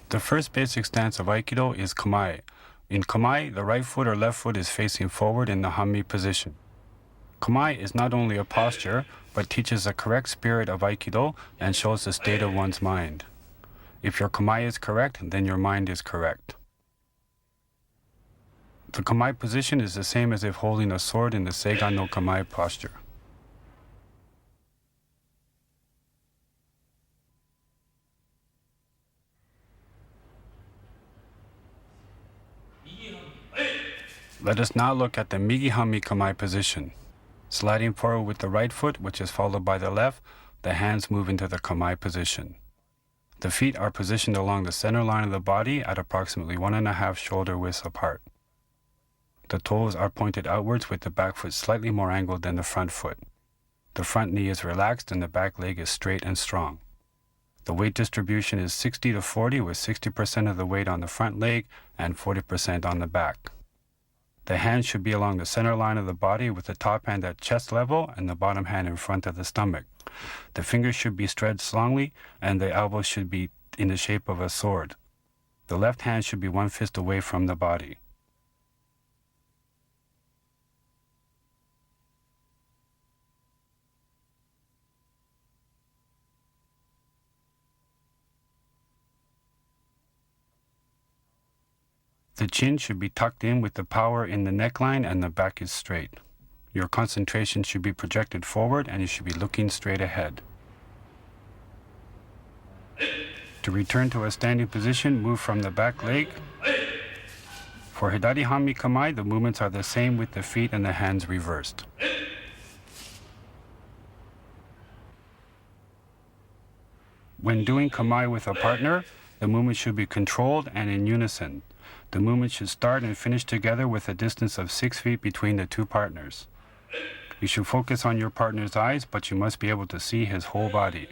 The first basic stance of Aikido is Kamae. In Kamae, the right foot or left foot is facing forward in the Hanmi position. Kamae is not only a posture, but teaches the correct spirit of Aikido and shows the state of one's mind. If your Kamae is correct, then your mind is correct. The Kamae position is the same as if holding a sword in the Seigan no Kamae posture. Let us now look at the Migi Hanmi Kamae position. Sliding forward with the right foot, which is followed by the left, the hands move into the Kamae position. The feet are positioned along the center line of the body at approximately 1.5 shoulder widths apart. The toes are pointed outwards with the back foot slightly more angled than the front foot. The front knee is relaxed and the back leg is straight and strong. The weight distribution is 60-40 with 60% of the weight on the front leg and 40% on the back. The hands should be along the center line of the body with the top hand at chest level and the bottom hand in front of the stomach. The fingers should be stretched strongly and the elbows should be in the shape of a sword. The left hand should be one fist away from the body. The chin should be tucked in with the power in the neckline and the back is straight. Your concentration should be projected forward and you should be looking straight ahead. To return to a standing position, move from the back leg. For Hidari Hanmi Kamae, the movements are the same with the feet and the hands reversed. When doing Kamae with a partner, the movement should be controlled and in unison. The movement should start and finish together with a distance of 6 feet between the two partners. You should focus on your partner's eyes, but you must be able to see his whole body.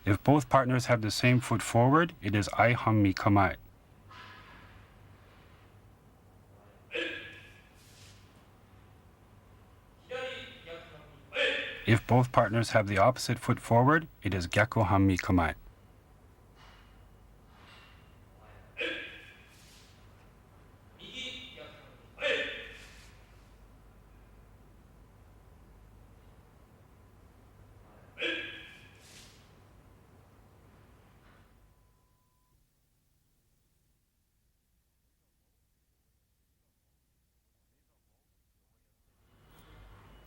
If both partners have the same foot forward, it is Ai Hanmi Kamae. If both partners have the opposite foot forward, it is Gyaku Hanmi Kamae.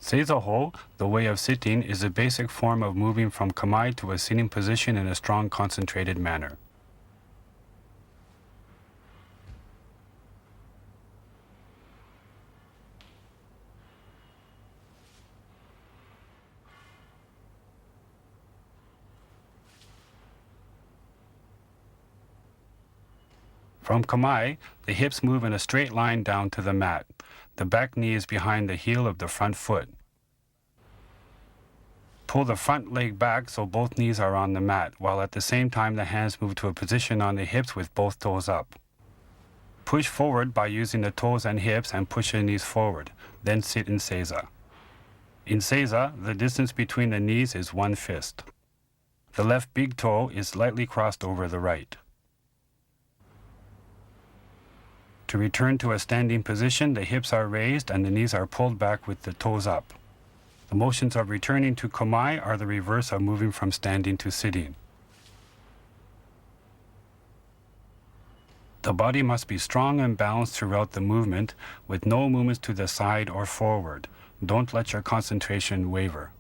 Seiza-ho, the way of sitting, is a basic form of moving from Kamae to a sitting position in a strong, concentrated manner. From Kamae, the hips move in a straight line down to the mat. The back knee is behind the heel of the front foot. Pull the front leg back so both knees are on the mat, while at the same time the hands move to a position on the hips with both toes up. Push forward by using the toes and hips and push your knees forward, then sit in Seiza. In Seiza, the distance between the knees is one fist. The left big toe is slightly crossed over the right. To return to a standing position, the hips are raised and the knees are pulled back with the toes up. The motions of returning to Kamae are the reverse of moving from standing to sitting. The body must be strong and balanced throughout the movement, with no movements to the side or forward. Don't let your concentration waver.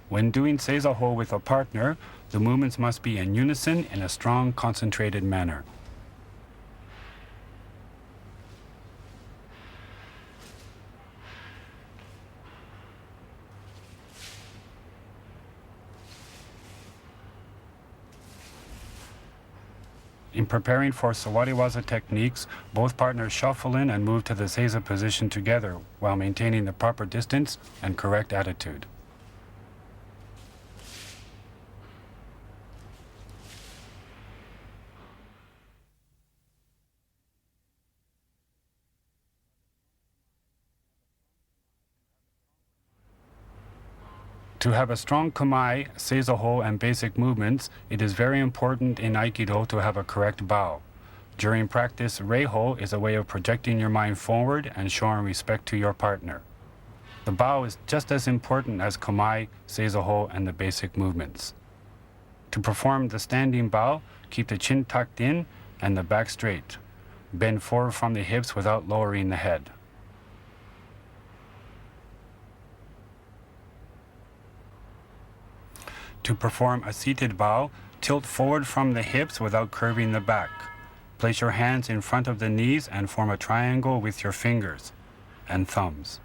When doing Seiza-ho with a partner, the movements must be in unison in a strong, concentrated manner. In preparing for Sawariwaza techniques, both partners shuffle in and move to the Seiza position together while maintaining the proper distance and correct attitude. To have a strong kamae, seizoho, and basic movements, it is very important in Aikido to have a correct bow. During practice, reiho is a way of projecting your mind forward and showing respect to your partner. The bow is just as important as kamae, seizoho, and the basic movements. To perform the standing bow, keep the chin tucked in and the back straight. Bend forward from the hips without lowering the head. To perform a seated bow, tilt forward from the hips without curving the back. Place your hands in front of the knees and form a triangle with your fingers and thumbs.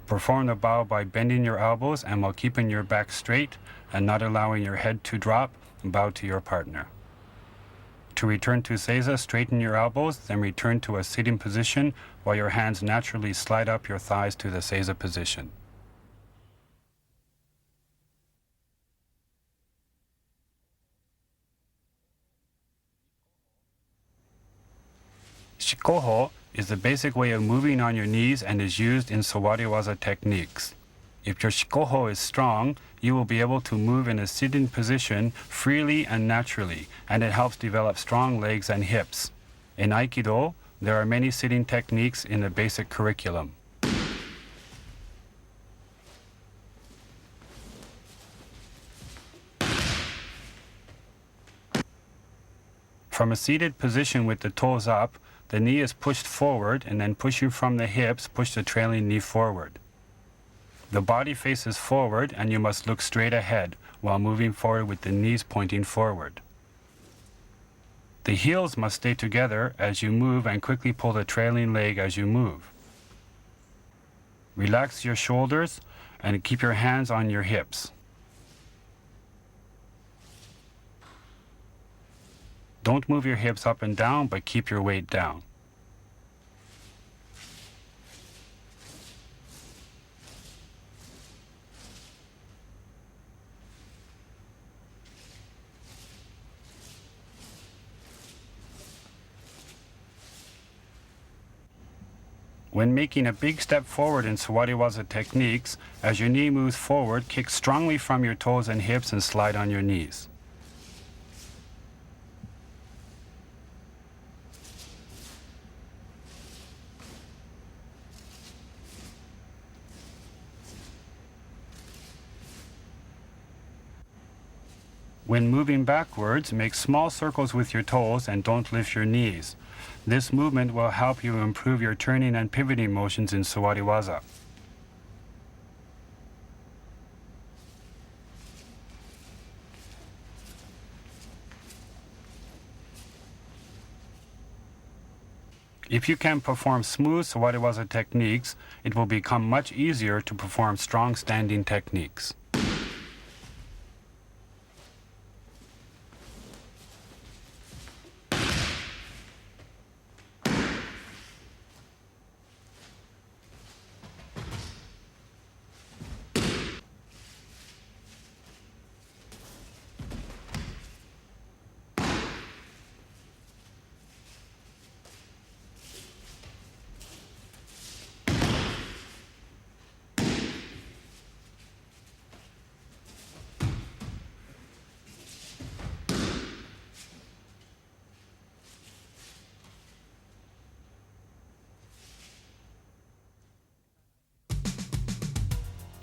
Perform the bow by bending your elbows and while keeping your back straight and not allowing your head to drop, bow to your partner. To return to seiza, straighten your elbows, then return to a sitting position while your hands naturally slide up your thighs to the seiza position. Shikoho is the basic way of moving on your knees and is used in sawariwaza techniques. If your shikoho is strong, you will be able to move in a sitting position freely and naturally, and it helps develop strong legs and hips. In Aikido, there are many sitting techniques in the basic curriculum. From a seated position with the toes up, the knee is pushed forward and then pushing from the hips, push the trailing knee forward. The body faces forward and you must look straight ahead while moving forward with the knees pointing forward. The heels must stay together as you move and quickly pull the trailing leg as you move. Relax your shoulders and keep your hands on your hips. Don't move your hips up and down, but keep your weight down. When making a big step forward in sawariwaza techniques, as your knee moves forward, kick strongly from your toes and hips and slide on your knees. When moving backwards, make small circles with your toes and don't lift your knees. This movement will help you improve your turning and pivoting motions in sawariwaza. If you can perform smooth sawariwaza techniques, it will become much easier to perform strong standing techniques.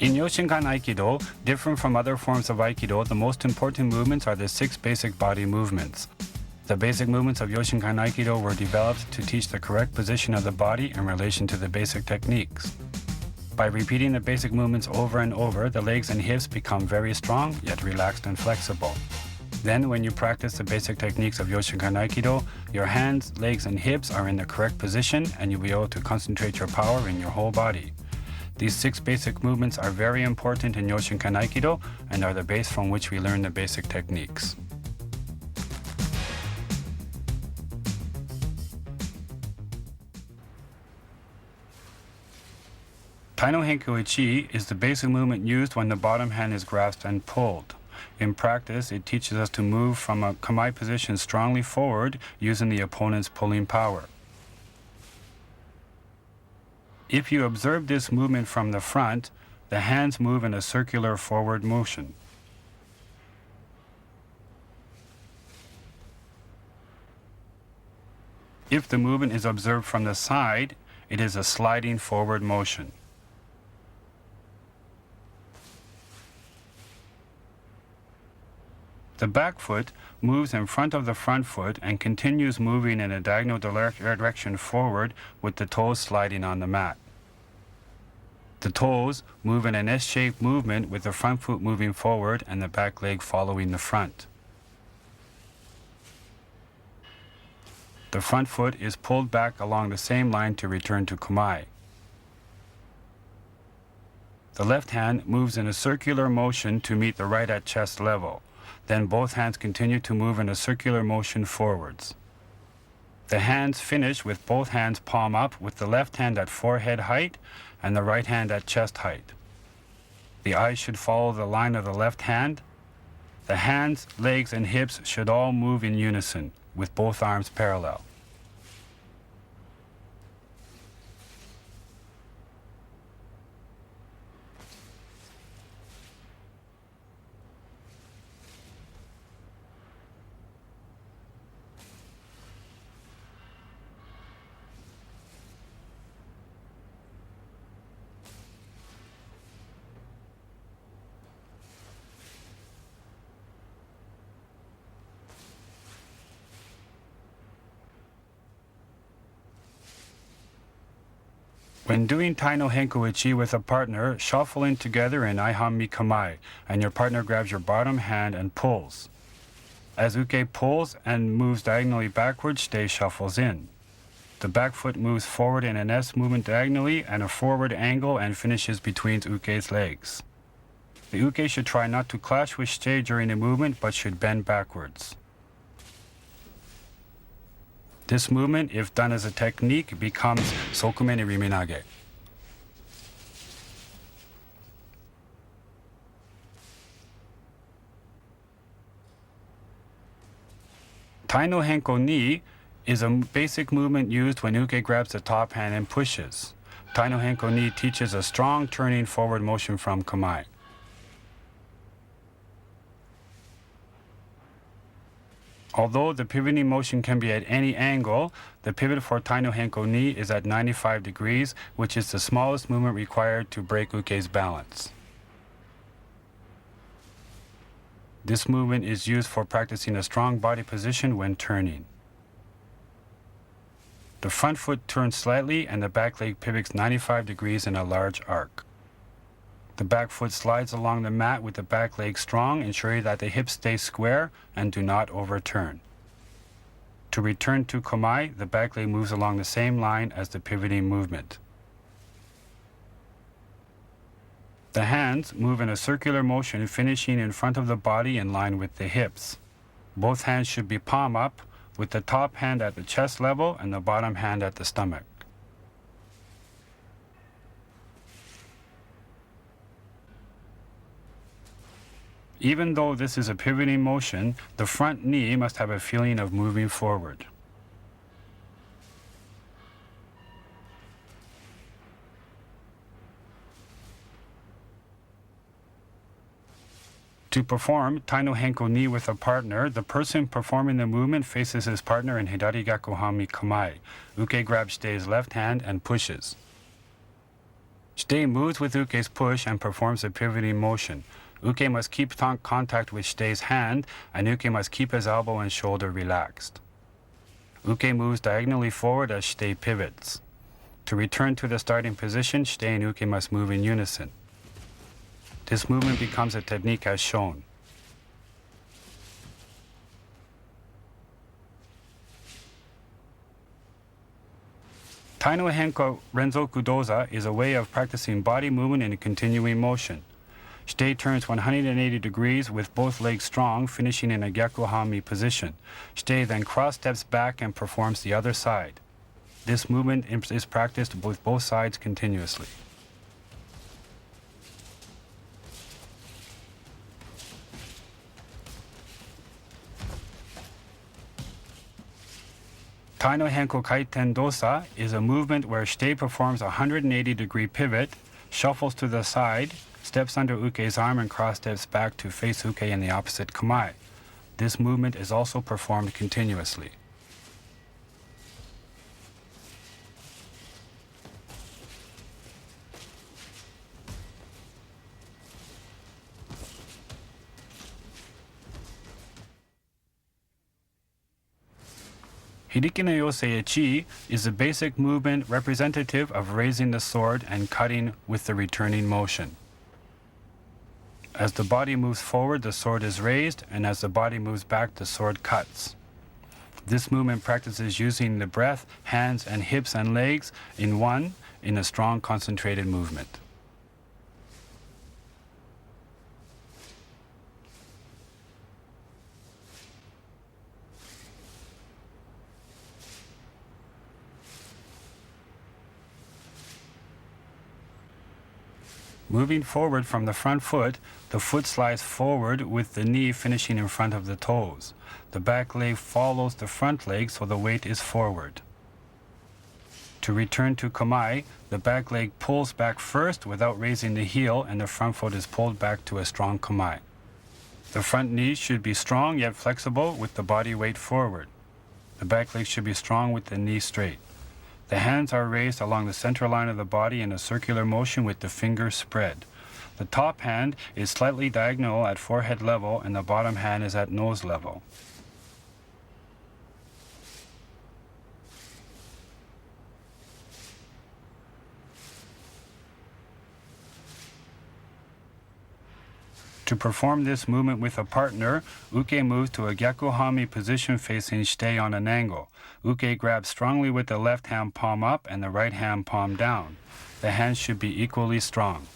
In Yoshinkan Aikido, different from other forms of Aikido, the most important movements are the 6 basic body movements. The basic movements of Yoshinkan Aikido were developed to teach the correct position of the body in relation to the basic techniques. By repeating the basic movements over and over, the legs and hips become very strong, yet relaxed and flexible. Then, when you practice the basic techniques of Yoshinkan Aikido, your hands, legs, and hips are in the correct position, and you'll be able to concentrate your power in your whole body. These 6 basic movements are very important in Yoshinkan Aikido and are the base from which we learn the basic techniques. Taino Henku Ichi is the basic movement used when the bottom hand is grasped and pulled. In practice, it teaches us to move from a kamae position strongly forward using the opponent's pulling power. If you observe this movement from the front, the hands move in a circular forward motion. If the movement is observed from the side, it is a sliding forward motion. The back foot moves in front of the front foot and continues moving in a diagonal direction forward with the toes sliding on the mat. The toes move in an S-shaped movement with the front foot moving forward and the back leg following the front. The front foot is pulled back along the same line to return to kamae. The left hand moves in a circular motion to meet the right at chest level. Then both hands continue to move in a circular motion forwards. The hands finish with both hands palm up, with the left hand at forehead height and the right hand at chest height. The eyes should follow the line of the left hand. The hands, legs, and hips should all move in unison, with both arms parallel. When doing Tai no Henko Ichi with a partner, shuffle in together in Aihanmi Kamae, and your partner grabs your bottom hand and pulls. As uke pulls and moves diagonally backwards, shite shuffles in. The back foot moves forward in an S movement diagonally and a forward angle and finishes between uke's legs. The uke should try not to clash with shite during the movement, but should bend backwards. This movement, if done as a technique, becomes sokumen riminage. Tai no Henko ni is a basic movement used when uke grabs the top hand and pushes. Tai no Henko ni teaches a strong turning forward motion from kamae. Although the pivoting motion can be at any angle, the pivot for Tai no Henko ni is at 95 degrees, which is the smallest movement required to break uke's balance. This movement is used for practicing a strong body position when turning. The front foot turns slightly and the back leg pivots 95 degrees in a large arc. The back foot slides along the mat with the back leg strong, ensuring that the hips stay square and do not overturn. To return to kamae, the back leg moves along the same line as the pivoting movement. The hands move in a circular motion, finishing in front of the body in line with the hips. Both hands should be palm up, with the top hand at the chest level and the bottom hand at the stomach. Even though this is a pivoting motion, the front knee must have a feeling of moving forward. To perform Tai no Henko ni with a partner, the person performing the movement faces his partner in Hidari Gaku Hami Kamae. Uke grabs shite's left hand and pushes. Shite moves with uke's push and performs a pivoting motion. Uke must keep contact with shite's hand, and uke must keep his elbow and shoulder relaxed. Uke moves diagonally forward as shite pivots. To return to the starting position, shite and uke must move in unison. This movement becomes a technique as shown. Tai no Henko Renzoku Doza is a way of practicing body movement in a continuing motion. Shite turns 180 degrees with both legs strong, finishing in a Gyaku Hami position. Shite then cross steps back and performs the other side. This movement is practiced with both sides continuously. Tai no Henko Kaiten Dosa is a movement where shite performs a 180-degree pivot, shuffles to the side, steps under uke's arm and cross steps back to face uke in the opposite kamae. This movement is also performed continuously. Hiriki no Yosei Ichi is a basic movement representative of raising the sword and cutting with the returning motion. As the body moves forward, the sword is raised, and as the body moves back, the sword cuts. This movement practices using the breath, hands, and hips and legs in a strong concentrated movement. Moving forward from the front foot, the foot slides forward with the knee finishing in front of the toes. The back leg follows the front leg so the weight is forward. To return to kamae, the back leg pulls back first without raising the heel and the front foot is pulled back to a strong kamae. The front knee should be strong yet flexible with the body weight forward. The back leg should be strong with the knee straight. The hands are raised along the center line of the body in a circular motion with the fingers spread. The top hand is slightly diagonal at forehead level and the bottom hand is at nose level. To perform this movement with a partner, uke moves to a gyakuhami position facing shite on an angle. Uke grabs strongly with the left hand palm up and the right hand palm down. The hands should be equally strong.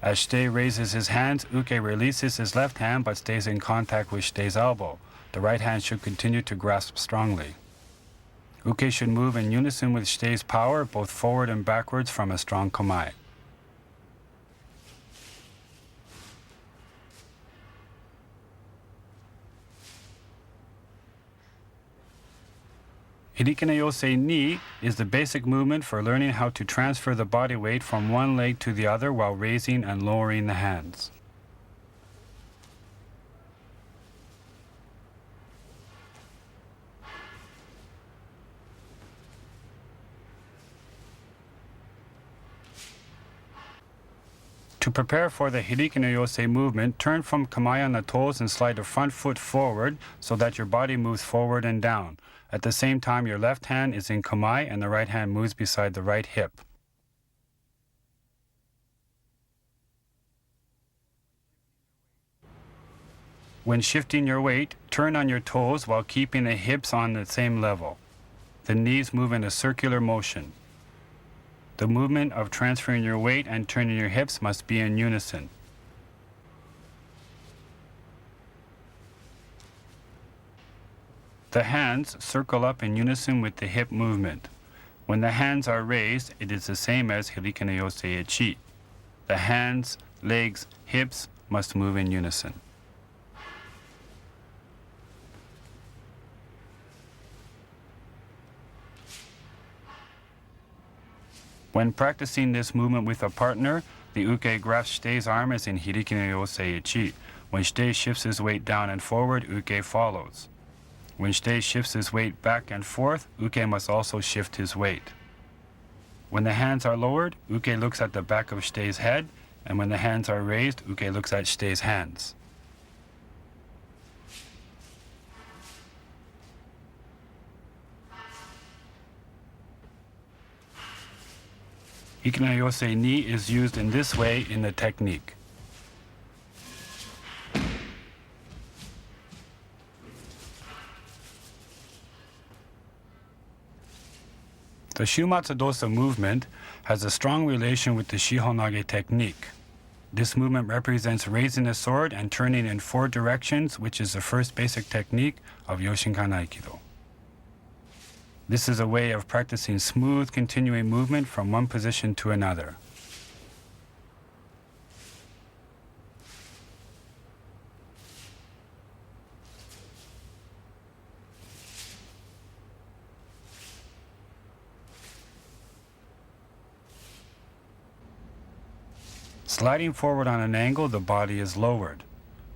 As shite raises his hands, uke releases his left hand but stays in contact with shite's elbow. The right hand should continue to grasp strongly. Uke should move in unison with shite's power, both forward and backwards from a strong kamae. Hiriki no Yosei Ni is the basic movement for learning how to transfer the body weight from one leg to the other while raising and lowering the hands. To prepare for the Hiriki no Yosei movement, turn from kamae on the toes and slide the front foot forward so that your body moves forward and down. At the same time, your left hand is in kamae and the right hand moves beside the right hip. When shifting your weight, turn on your toes while keeping the hips on the same level. The knees move in a circular motion. The movement of transferring your weight and turning your hips must be in unison. The hands circle up in unison with the hip movement. When the hands are raised, it is the same as Hiriki no Yosei Ichi. The hands, legs, hips must move in unison. When practicing this movement with a partner, the uke grasps shite's arm as in Hiriki no Yosei Ichi. When shite shifts his weight down and forward, uke follows. When shite shifts his weight back and forth, uke must also shift his weight. When the hands are lowered, uke looks at the back of shite's head, and when the hands are raised, uke looks at shite's hands. Hiriki no Yosei Ni is used in this way in the technique. The Shumatsu Dosa movement has a strong relation with the Shihonage technique. This movement represents raising a sword and turning in 4 directions, which is the first basic technique of Yoshinkan Aikido. This is a way of practicing smooth, continuing movement from one position to another. Sliding forward on an angle, the body is lowered.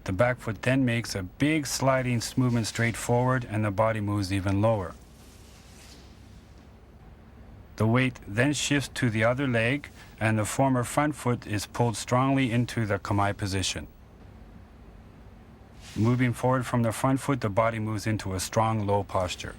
The back foot then makes a big sliding movement straight forward and the body moves even lower. The weight then shifts to the other leg and the former front foot is pulled strongly into the kamae position. Moving forward from the front foot, the body moves into a strong low posture.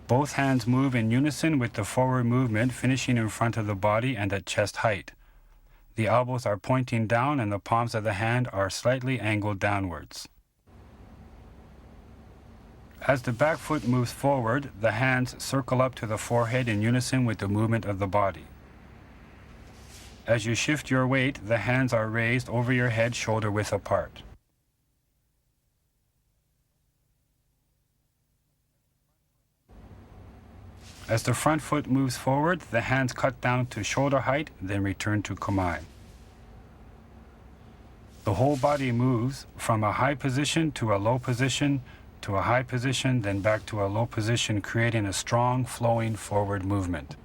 Both hands move in unison with the forward movement, finishing in front of the body and at chest height. The elbows are pointing down and the palms of the hand are slightly angled downwards. As the back foot moves forward, the hands circle up to the forehead in unison with the movement of the body. As you shift your weight, the hands are raised over your head, shoulder width apart. As the front foot moves forward, the hands cut down to shoulder height, then return to kamae. The whole body moves from a high position to a low position, to a high position, then back to a low position, creating a strong, flowing forward movement.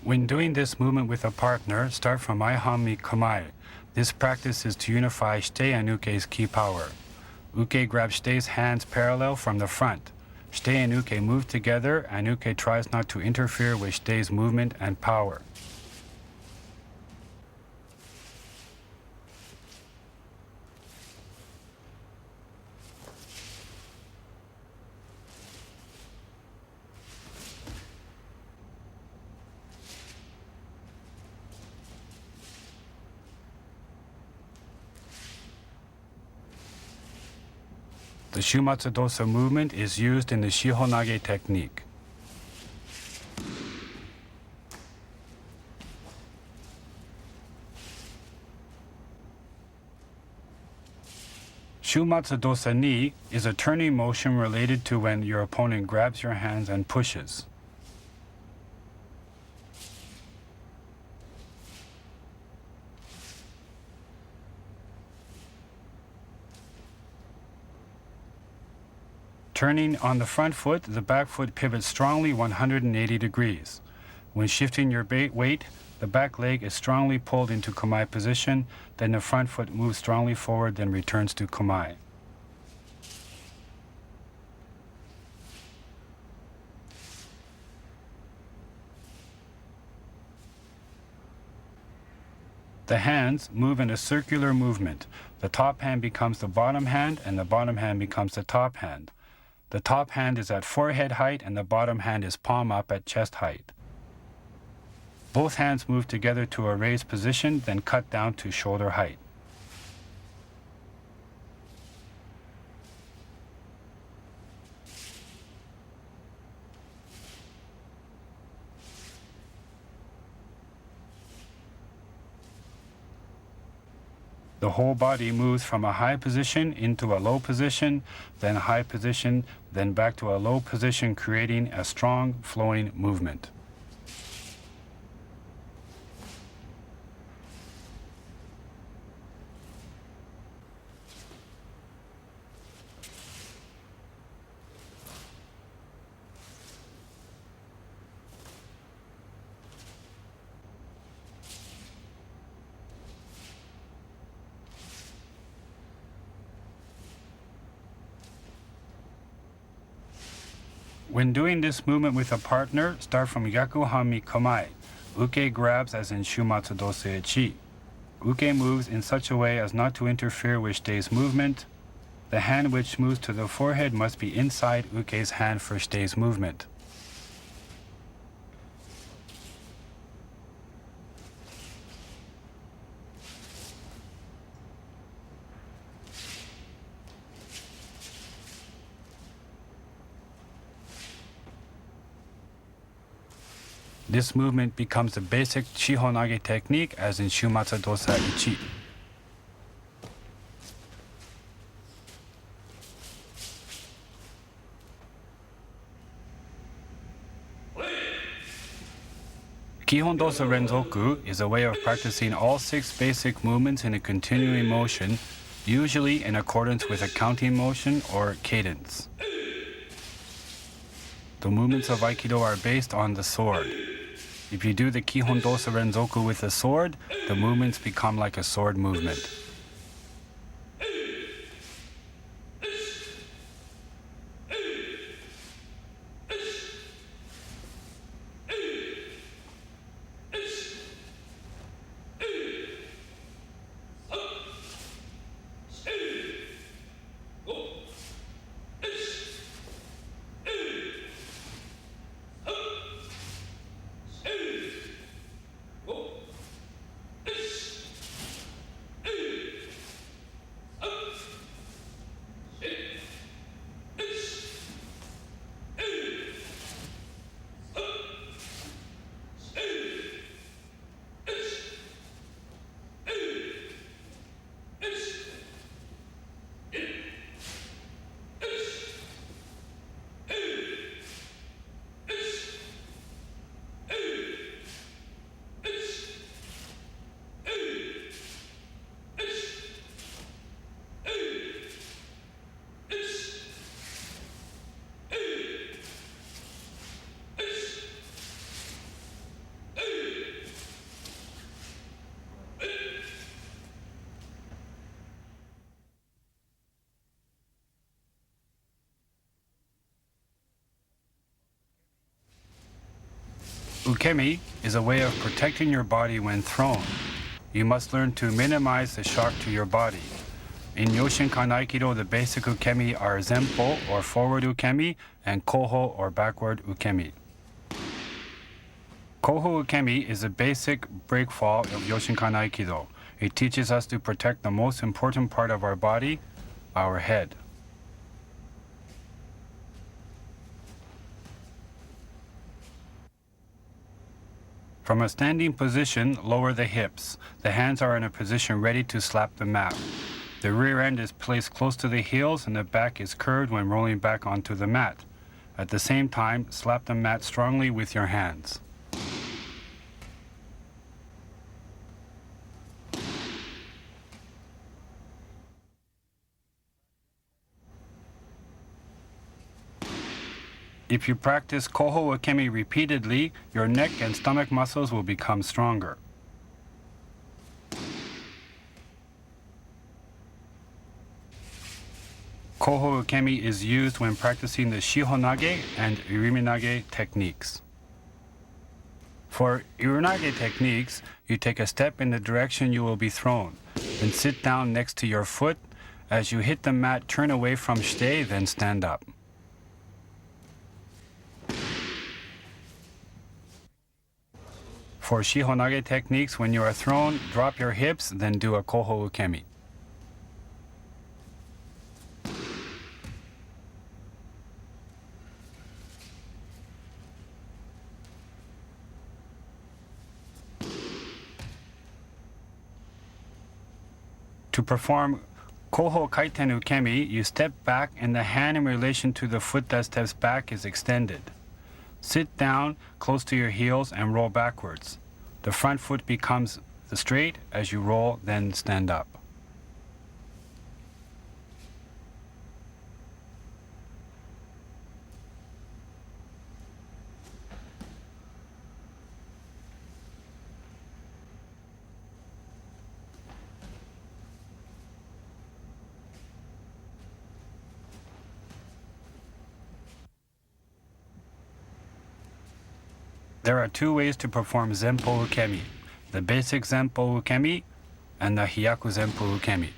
When doing this movement with a partner, start from Aihami Kamae. This practice is to unify Shite and Uke's ki power. Uke grabs Shite's hands parallel from the front. Shite and Uke move together, and Uke tries not to interfere with Shite's movement and power. The Shumatsu Dosa movement is used in the Shihonage technique. Shumatsu Dosa Ni is a turning motion related to when your opponent grabs your hands and pushes. Turning on the front foot, the back foot pivots strongly 180 degrees. When shifting your weight, the back leg is strongly pulled into kamae position, then the front foot moves strongly forward, then returns to kamae. The hands move in a circular movement. The top hand becomes the bottom hand, and the bottom hand becomes the top hand. The top hand is at forehead height and the bottom hand is palm up at chest height. Both hands move together to a raised position, then cut down to shoulder height. The whole body moves from a high position into a low position, then a high position, then back to a low position, creating a strong flowing movement. When doing this movement with a partner, start from Yakuhami Kamae. Uke grabs as in Shumatsu Dosa Echi. Uke moves in such a way as not to interfere with Shite's movement. The hand which moves to the forehead must be inside Uke's hand for Shite's movement. This movement becomes the basic Shihonage technique as in Shumatsu Dosa Ichi. Kihon Dosa Renzoku is a way of practicing all 6 basic movements in a continuing motion, usually in accordance with a counting motion or cadence. The movements of Aikido are based on the sword. If you do the Kihon Dosa Renzoku with a sword, the movements become like a sword movement. Ukemi is a way of protecting your body when thrown. You must learn to minimize the shock to your body. In Yoshinkan Aikido, the basic ukemi are Zempo or forward ukemi and Koho or backward ukemi. Koho ukemi is a basic breakfall of Yoshinkan Aikido. It teaches us to protect the most important part of our body, our head. From a standing position, lower the hips. The hands are in a position ready to slap the mat. The rear end is placed close to the heels and the back is curved when rolling back onto the mat. At the same time, slap the mat strongly with your hands. If you practice Koho Ukemi repeatedly, your neck and stomach muscles will become stronger. Koho Ukemi is used when practicing the Shihonage and Iriminage techniques. For Irinage techniques, you take a step in the direction you will be thrown, then sit down next to your foot. As you hit the mat, turn away from shite, then stand up. For Shihonage techniques, when you are thrown, drop your hips, then do a Koho Ukemi. To perform Koho Kaiten Ukemi, you step back and the hand in relation to the foot that steps back is extended. Sit down close to your heels and roll backwards. The front foot becomes straight as you roll, then stand up. There are 2 ways to perform Zempo Ukemi, the basic Zempo Ukemi and the Hyaku Zempo Ukemi.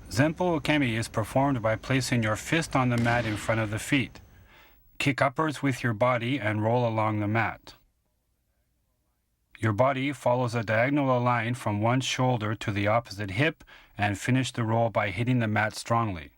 Zempo Ukemi is performed by placing your fist on the mat in front of the feet. Kick upwards with your body and roll along the mat. Your body follows a diagonal line from one shoulder to the opposite hip and finish the roll by hitting the mat strongly.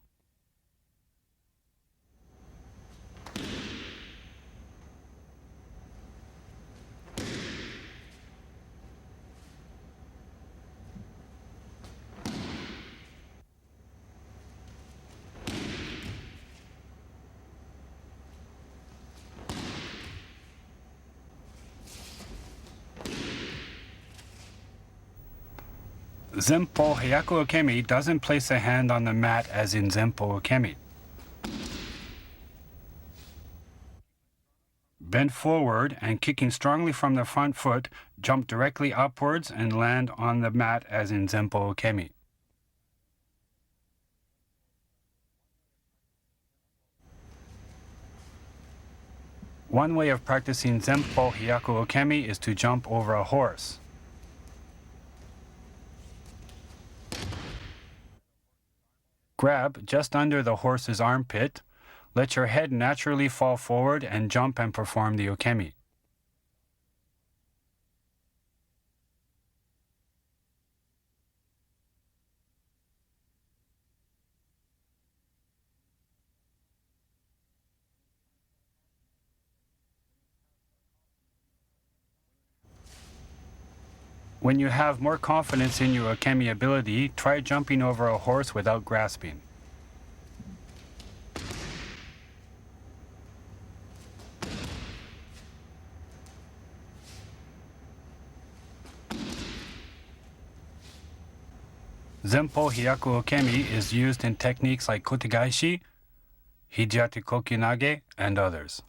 Zempo Hyaku Okemi doesn't place a hand on the mat as in Zempo Okemi. Bend forward and kicking strongly from the front foot, jump directly upwards and land on the mat as in Zempo Okemi. One way of practicing Zempo Hyaku Okemi is to jump over a horse. Grab just under the horse's armpit, let your head naturally fall forward and jump and perform the okemi. When you have more confidence in your okemi ability, try jumping over a horse without grasping. Zempo Hyaku Okemi is used in techniques like kotegaishi, hijiate kokyunage, and others.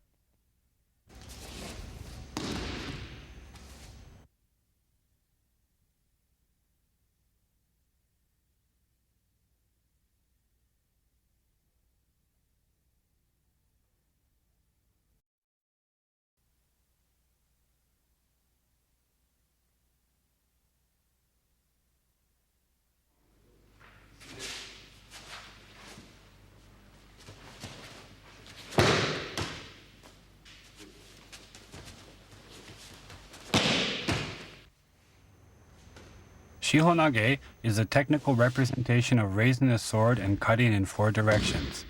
Shihonage is a technical representation of raising the sword and cutting in 4 directions.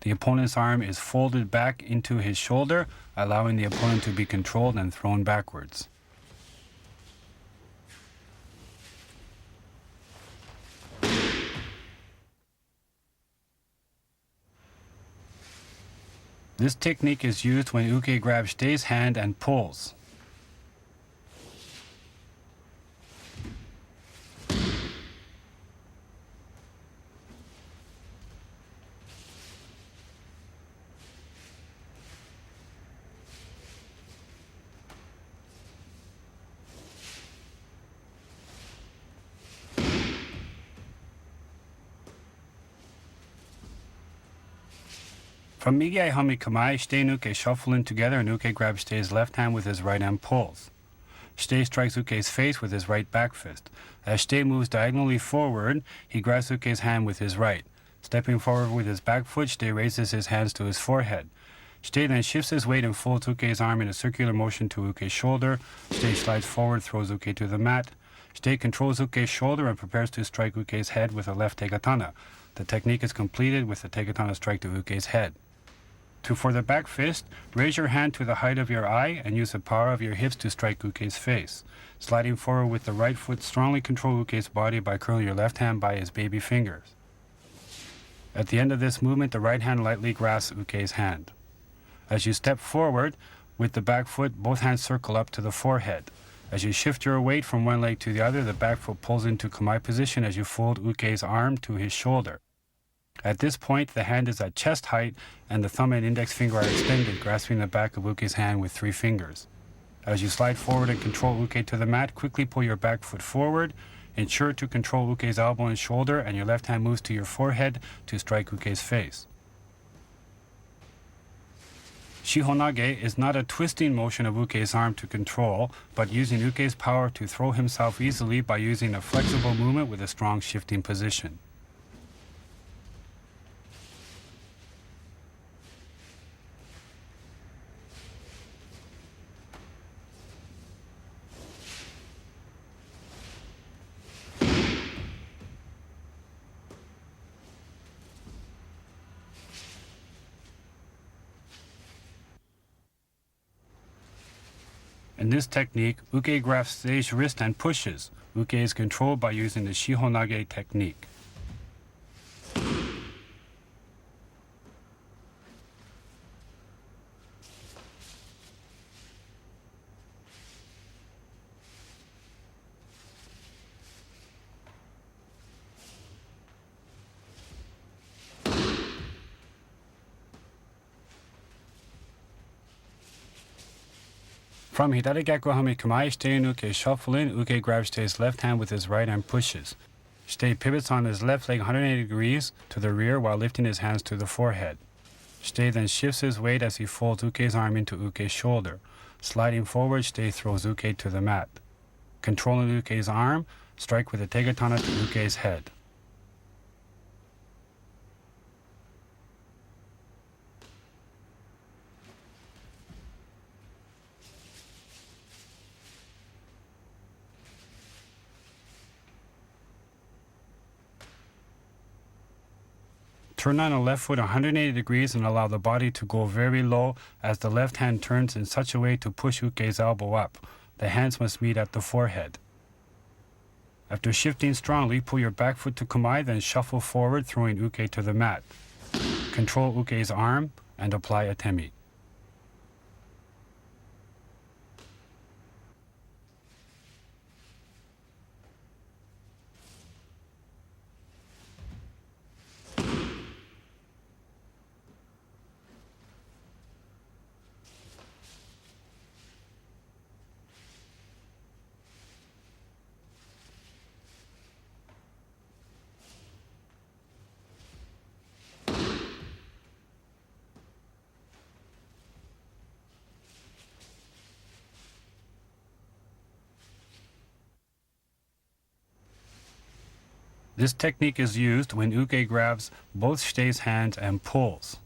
The opponent's arm is folded back into his shoulder, allowing the opponent to be controlled and thrown backwards. This technique is used when uke grabs Shitei's hand and pulls. From Migai Hami Kamai, Shitei and Uke shuffle in together and Uke grabs Shitei's left hand with his right and pulls. Shitei strikes Uke's face with his right back fist. As Shitei moves diagonally forward, he grabs Uke's hand with his right. Stepping forward with his back foot, Shitei raises his hands to his forehead. Shitei then shifts his weight and folds Uke's arm in a circular motion to Uke's shoulder. Shitei slides forward, throws Uke to the mat. Shitei controls Uke's shoulder and prepares to strike Uke's head with a left tegatana. The technique is completed with the tegatana strike to Uke's head. For the back fist, raise your hand to the height of your eye and use the power of your hips to strike Uke's face. Sliding forward with the right foot, strongly control Uke's body by curling your left hand by his baby fingers. At the end of this movement, the right hand lightly grasps Uke's hand. As you step forward, with the back foot, both hands circle up to the forehead. As you shift your weight from one leg to the other, the back foot pulls into Kamai position as you fold Uke's arm to his shoulder. At this point, the hand is at chest height and the thumb and index finger are extended, grasping the back of Uke's hand with 3 fingers. As you slide forward and control Uke to the mat, quickly pull your back foot forward. Ensure to control Uke's elbow and shoulder, and your left hand moves to your forehead to strike Uke's face. Shihonage is not a twisting motion of Uke's arm to control, but using Uke's power to throw himself easily by using a flexible movement with a strong shifting position. In this technique, uke grabs stays wrist and pushes. Uke is controlled by using the shihonage technique. From Hidari Gaku Hami Kamae, Shitei and Uke shuffle in. Uke grabs Shitei's left hand with his right and pushes. Shitei pivots on his left leg 180 degrees to the rear while lifting his hands to the forehead. Shitei then shifts his weight as he folds Uke's arm into Uke's shoulder. Sliding forward, Shitei throws Uke to the mat. Controlling Uke's arm, strike with a tegatana to Uke's head. Turn on the left foot 180 degrees and allow the body to go very low as the left hand turns in such a way to push Uke's elbow up. The hands must meet at the forehead. After shifting strongly, pull your back foot to kamae, then shuffle forward, throwing Uke to the mat. Control Uke's arm and apply a temi. This technique is used when Uke grabs both Shitei's hands and pulls.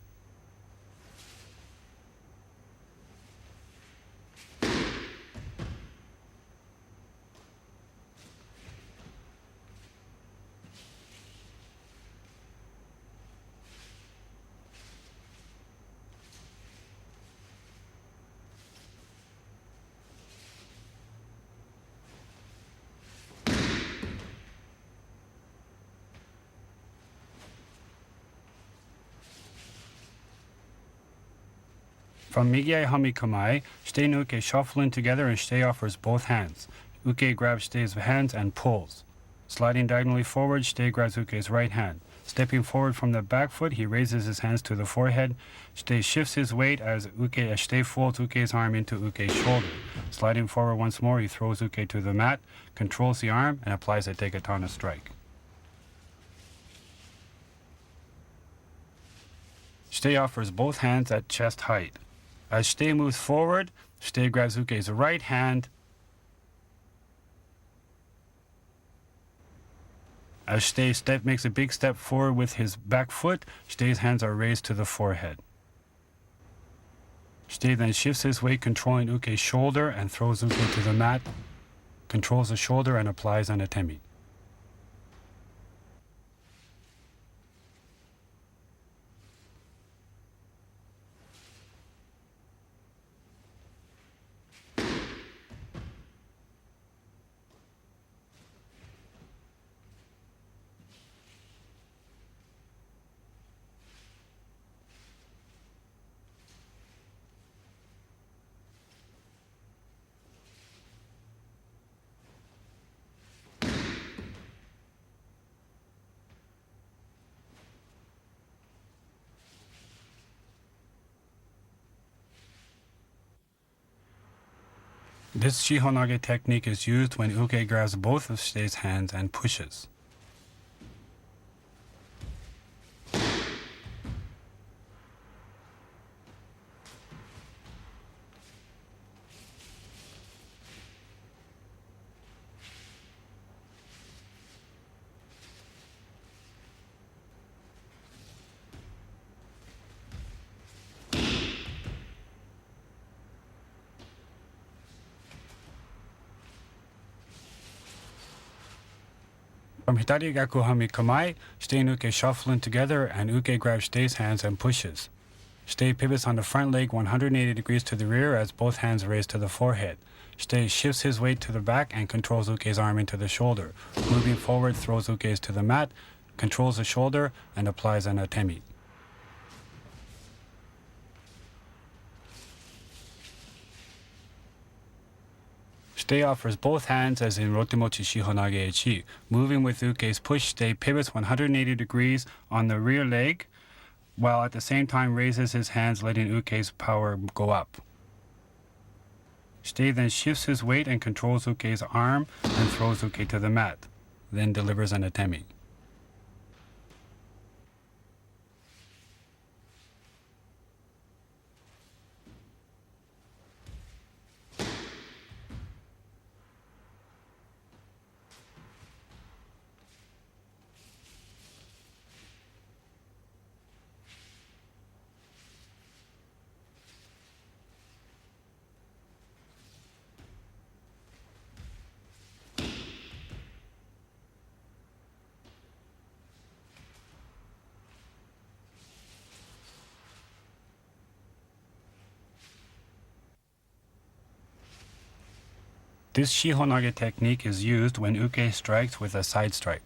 From Migiai Hami Kamae, Shitei and Uke shuffle in together and Shitei offers both hands. Uke grabs Shitei's hands and pulls. Sliding diagonally forward, Shitei grabs Uke's right hand. Stepping forward from the back foot, he raises his hands to the forehead. Shitei shifts his weight as Shitei folds Uke's arm into Uke's shoulder. Sliding forward once more, he throws Uke to the mat, controls the arm, and applies a tegatana strike. Shitei offers both hands at chest height. As Shitei moves forward, Shitei grabs Uke's right hand. As Shitei makes a big step forward with his back foot, Shitei's hands are raised to the forehead. Shitei then shifts his weight, controlling Uke's shoulder, and throws Uke to the mat, controls the shoulder, and applies an atemi. This shihonage technique is used when Uke grabs both of Shitei's hands and pushes. From Hidari Gaku Hami Kamae, Shitei and Uke shuffle in together and Uke grabs Shitei's hands and pushes. Shite pivots on the front leg 180 degrees to the rear as both hands raised to the forehead. Shite shifts his weight to the back and controls Uke's arm into the shoulder. Moving forward, throws Uke's to the mat, controls the shoulder, and applies an atemi. Shite offers both hands as in Rotemochi Shihonage Echi. Moving with Uke's push, Shite pivots 180 degrees on the rear leg, while at the same time raises his hands, letting Uke's power go up. Shite then shifts his weight and controls Uke's arm and throws Uke to the mat, then delivers an atemi. This Shihonage technique is used when Uke strikes with a side strike.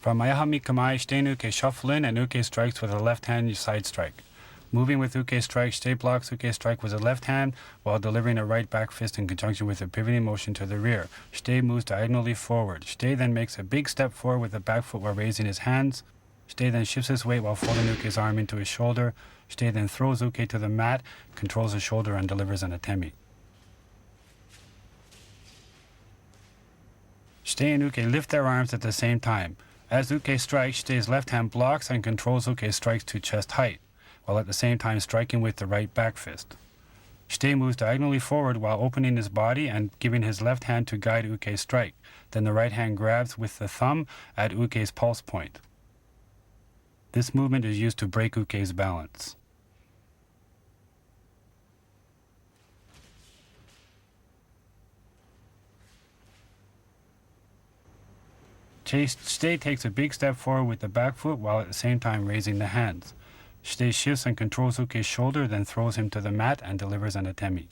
From Ayahami Kamae, Shite and Uke shuffle in and Uke strikes with a left hand side strike. Moving with Uke strike, Shite blocks Uke strike with a left hand while delivering a right back fist in conjunction with a pivoting motion to the rear. Shite moves diagonally forward. Shite then makes a big step forward with the back foot while raising his hands. Shite then shifts his weight while folding Uke's arm into his shoulder. Shite then throws Uke to the mat, controls the shoulder, and delivers an atemi. Shite and Uke lift their arms at the same time. As Uke strikes, Shite's left hand blocks and controls Uke's strikes to chest height, while at the same time striking with the right back fist. Shite moves diagonally forward while opening his body and giving his left hand to guide Uke's strike. Then the right hand grabs with the thumb at Uke's pulse point. This movement is used to break Uke's balance. Shite takes a big step forward with the back foot while at the same time raising the hands. Shite shifts and controls Uke's shoulder, then throws him to the mat and delivers an atemi.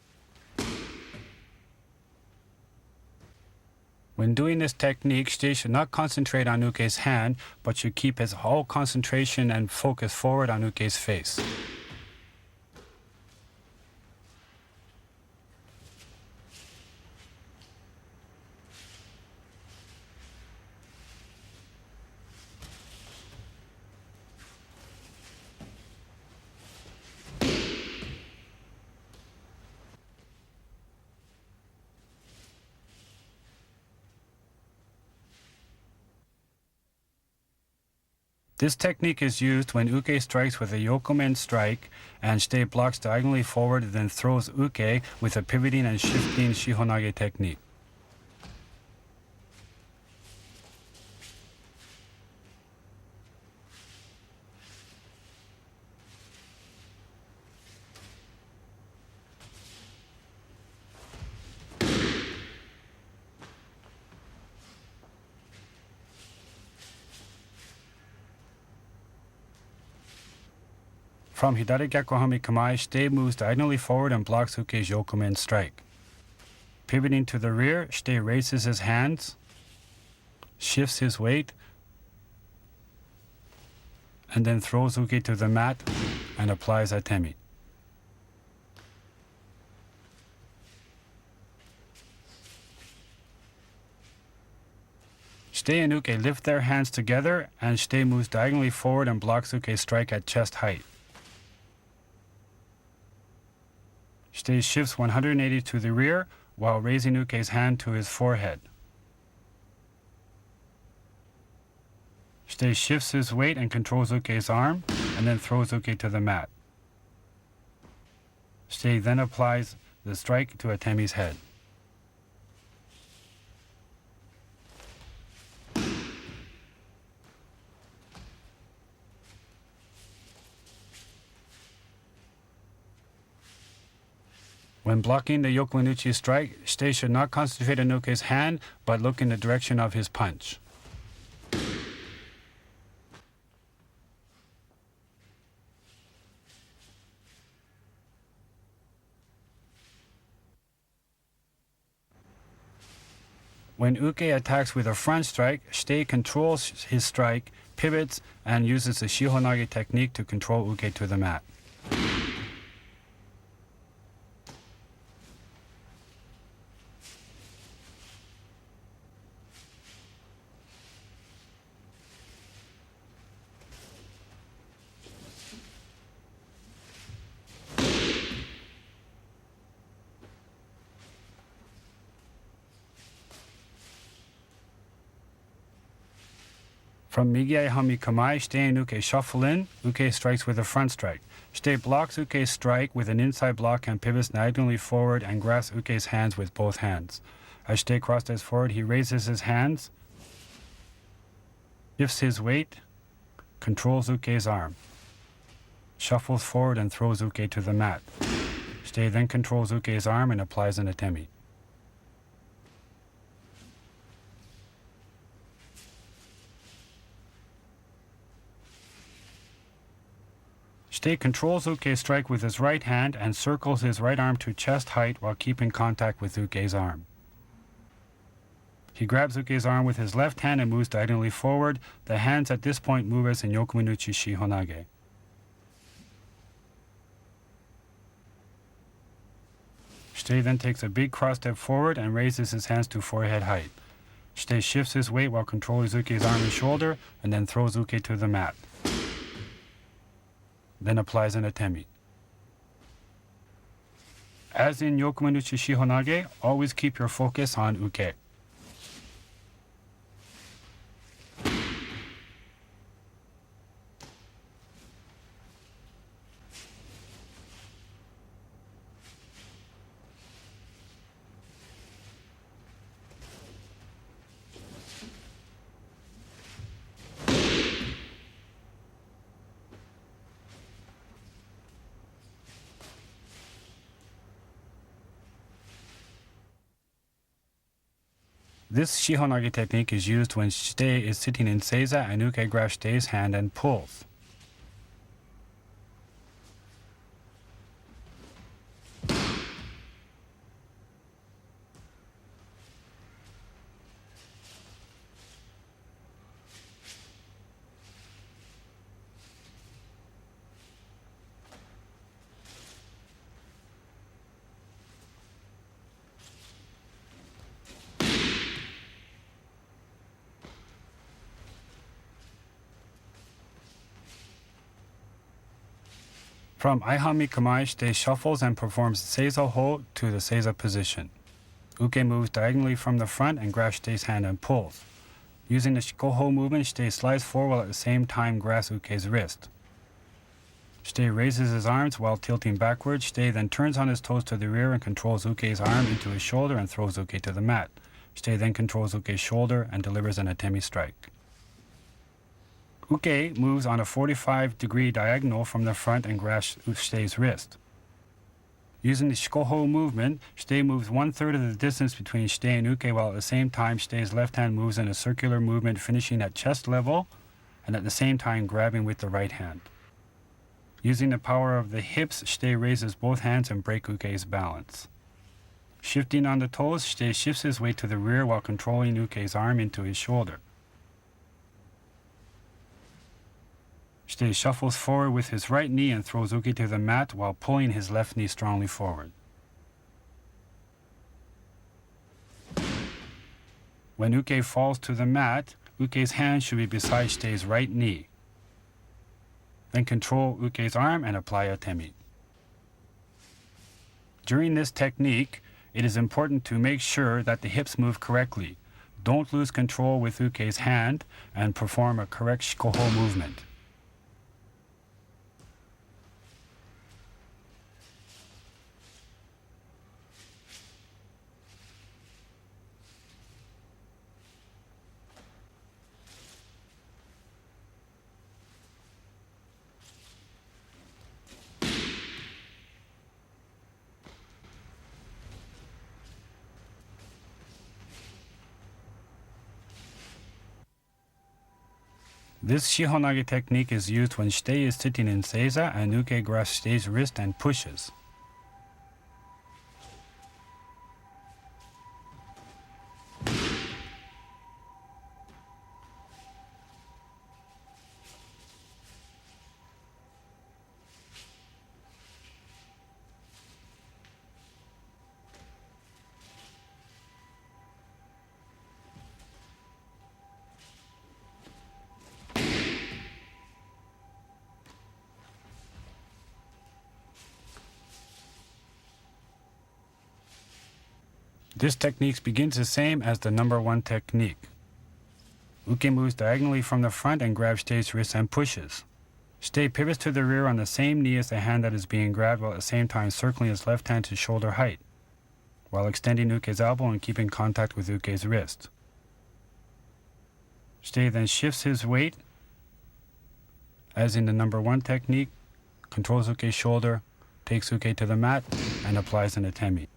When doing this technique, Shite should not concentrate on Uke's hand, but should keep his whole concentration and focus forward on Uke's face. This technique is used when Uke strikes with a yokomen strike and Shite blocks diagonally forward and then throws Uke with a pivoting and shifting Shihonage technique. From Hidari Gyakuhami Kamae, Shite moves diagonally forward and blocks Uke's yokomen strike. Pivoting to the rear, Shite raises his hands, shifts his weight, and then throws Uke to the mat and applies atemi. Shite and Uke lift their hands together and Shite moves diagonally forward and blocks Uke's strike at chest height. Shite shifts 180 to the rear while raising Uke's hand to his forehead. Shite shifts his weight and controls Uke's arm and then throws Uke to the mat. Shitei then applies the strike to Atemi's head. When blocking the Yokonuchi strike, Shitei should not concentrate on Uke's hand, but look in the direction of his punch. When Uke attacks with a front strike, Shitei controls his strike, pivots, and uses the Shihonage technique to control Uke to the mat. From Migiai Hami Kamai, Shitei and Uke shuffle in. Uke strikes with a front strike. Shitei blocks Uke's strike with an inside block and pivots diagonally forward and grasps Uke's hands with both hands. As Shitei crosses forward, he raises his hands, shifts his weight, controls Uke's arm, shuffles forward and throws Uke to the mat. Shitei then controls Uke's arm and applies an atemi. Shitei controls Uke's strike with his right hand and circles his right arm to chest height while keeping contact with Uke's arm. He grabs Uke's arm with his left hand and moves diagonally forward. The hands at this point move as in Yokonuchi Shihonage. Shitei then takes a big cross step forward and raises his hands to forehead height. Shitei shifts his weight while controlling Uke's arm and shoulder and then throws Uke to the mat. Then applies an atemi. As in Yokonuchi Shihonage, always keep your focus on Uke. This Shihonage technique is used when Shitei is sitting in Seiza and Uke grabs Shitei's hand and pulls. From Aihami Kamai, Shitei shuffles and performs Seiza Ho to the Seiza position. Uke moves diagonally from the front and grabs Shitei's hand and pulls. Using the Shikoho movement, Shitei slides forward while at the same time grasps Uke's wrist. Shitei raises his arms while tilting backwards. Shitei then turns on his toes to the rear and controls Uke's arm into his shoulder and throws Uke to the mat. Shitei then controls Uke's shoulder and delivers an atemi strike. Uke moves on a 45-degree diagonal from the front and grasps Shitei's wrist. Using the Shikoho movement, Shitei moves 1/3 of the distance between Shitei and Uke while at the same time Shitei's left hand moves in a circular movement finishing at chest level and at the same time grabbing with the right hand. Using the power of the hips, Shitei raises both hands and breaks Uke's balance. Shifting on the toes, Shitei shifts his weight to the rear while controlling Uke's arm into his shoulder. Shitei shuffles forward with his right knee and throws Uke to the mat while pulling his left knee strongly forward. When Uke falls to the mat, Uke's hand should be beside Shitei's right knee. Then control Uke's arm and apply atemi. During this technique, it is important to make sure that the hips move correctly. Don't lose control with Uke's hand and perform a correct Shikoho movement. This Shihonage technique is used when Shitei is sitting in Seiza and Uke grasps Shitei's wrist and pushes. This technique begins the same as the number 1 technique. Uke moves diagonally from the front and grabs Shitei's wrist and pushes. Shitei pivots to the rear on the same knee as the hand that is being grabbed, while at the same time circling his left hand to shoulder height, while extending Uke's elbow and keeping contact with Uke's wrist. Shitei then shifts his weight, as in the number 1 technique, controls Uke's shoulder, takes Uke to the mat, and applies an atemi.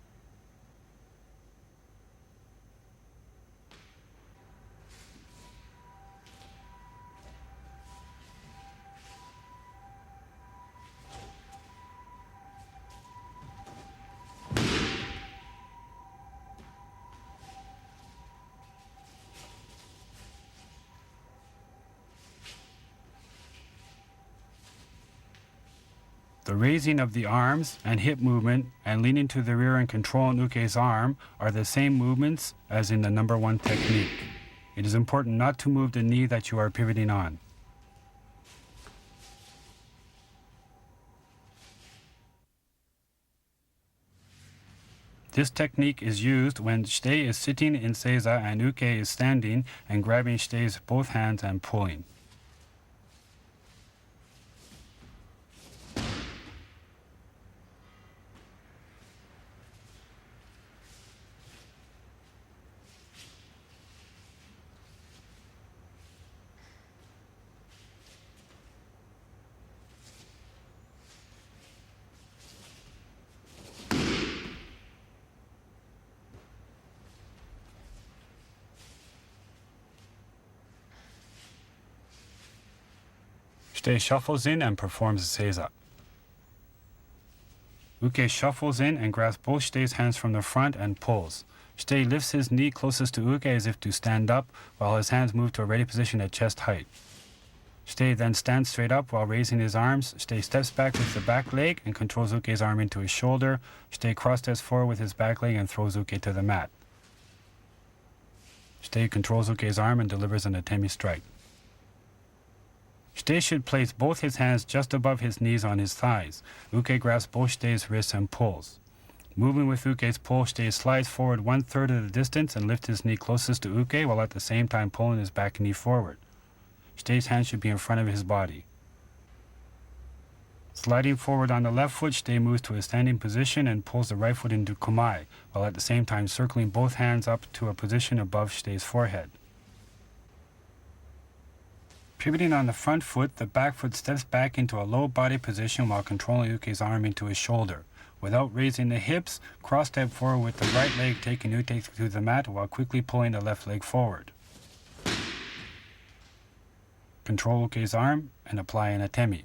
The raising of the arms and hip movement and leaning to the rear and controlling Uke's arm are the same movements as in the number 1 technique. It is important not to move the knee that you are pivoting on. This technique is used when Shitei is sitting in Seiza and Uke is standing and grabbing Shitei's both hands and pulling. Shitei shuffles in and performs Seiza. Uke shuffles in and grabs both Shitei's hands from the front and pulls. Shitei lifts his knee closest to Uke as if to stand up, while his hands move to a ready position at chest height. Shitei then stands straight up while raising his arms. Shitei steps back with the back leg and controls Uke's arm into his shoulder. Shitei cross-steps forward with his back leg and throws Uke to the mat. Shitei controls Uke's arm and delivers an atemi strike. Shitei should place both his hands just above his knees on his thighs. Uke grabs both Shitei's wrists and pulls. Moving with Uke's pull, Shitei slides forward 1/3 of the distance and lifts his knee closest to Uke while at the same time pulling his back knee forward. Shitei's hand should be in front of his body. Sliding forward on the left foot, Shitei moves to a standing position and pulls the right foot into kumai, while at the same time circling both hands up to a position above Shitei's forehead. Pivoting on the front foot, the back foot steps back into a low body position while controlling Uke's arm into his shoulder. Without raising the hips, cross-step forward with the right leg taking Uke to the mat while quickly pulling the left leg forward. Control Uke's arm and apply an atemi.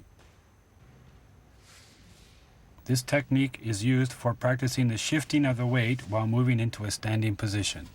This technique is used for practicing the shifting of the weight while moving into a standing position.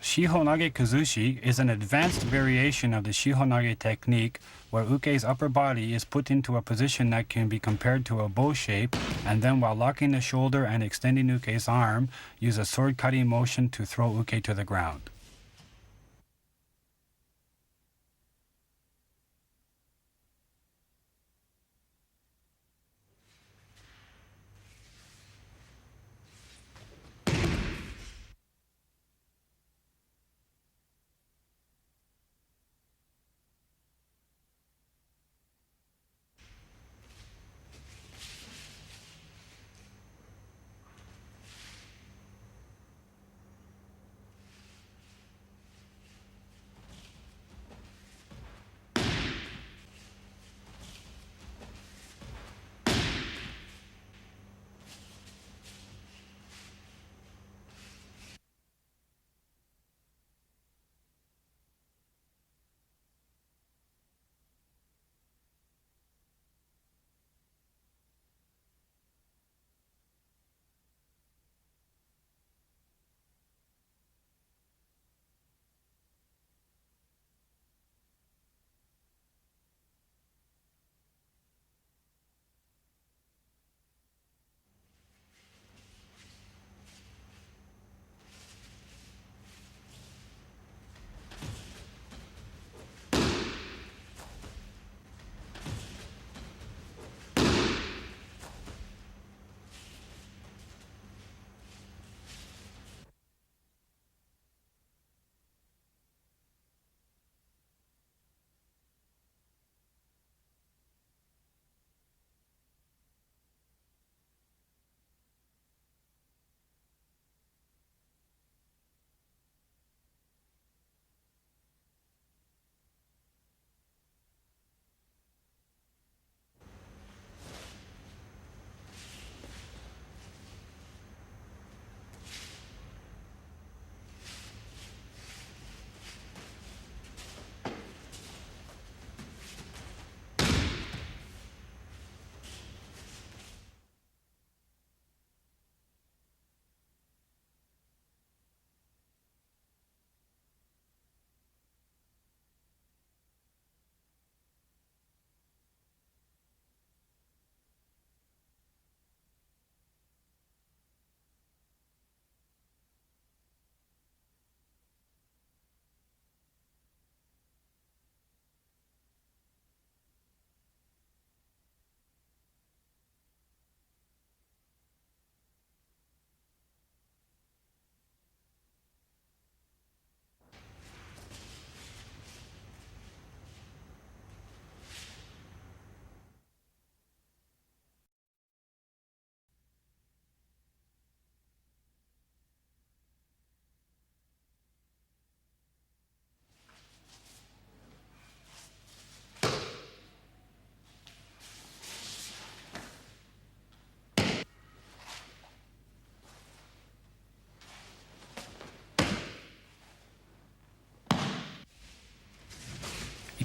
Shihonage Kazushi is an advanced variation of the Shihonage technique where Uke's upper body is put into a position that can be compared to a bow shape, and then while locking the shoulder and extending Uke's arm, use a sword-cutting motion to throw Uke to the ground.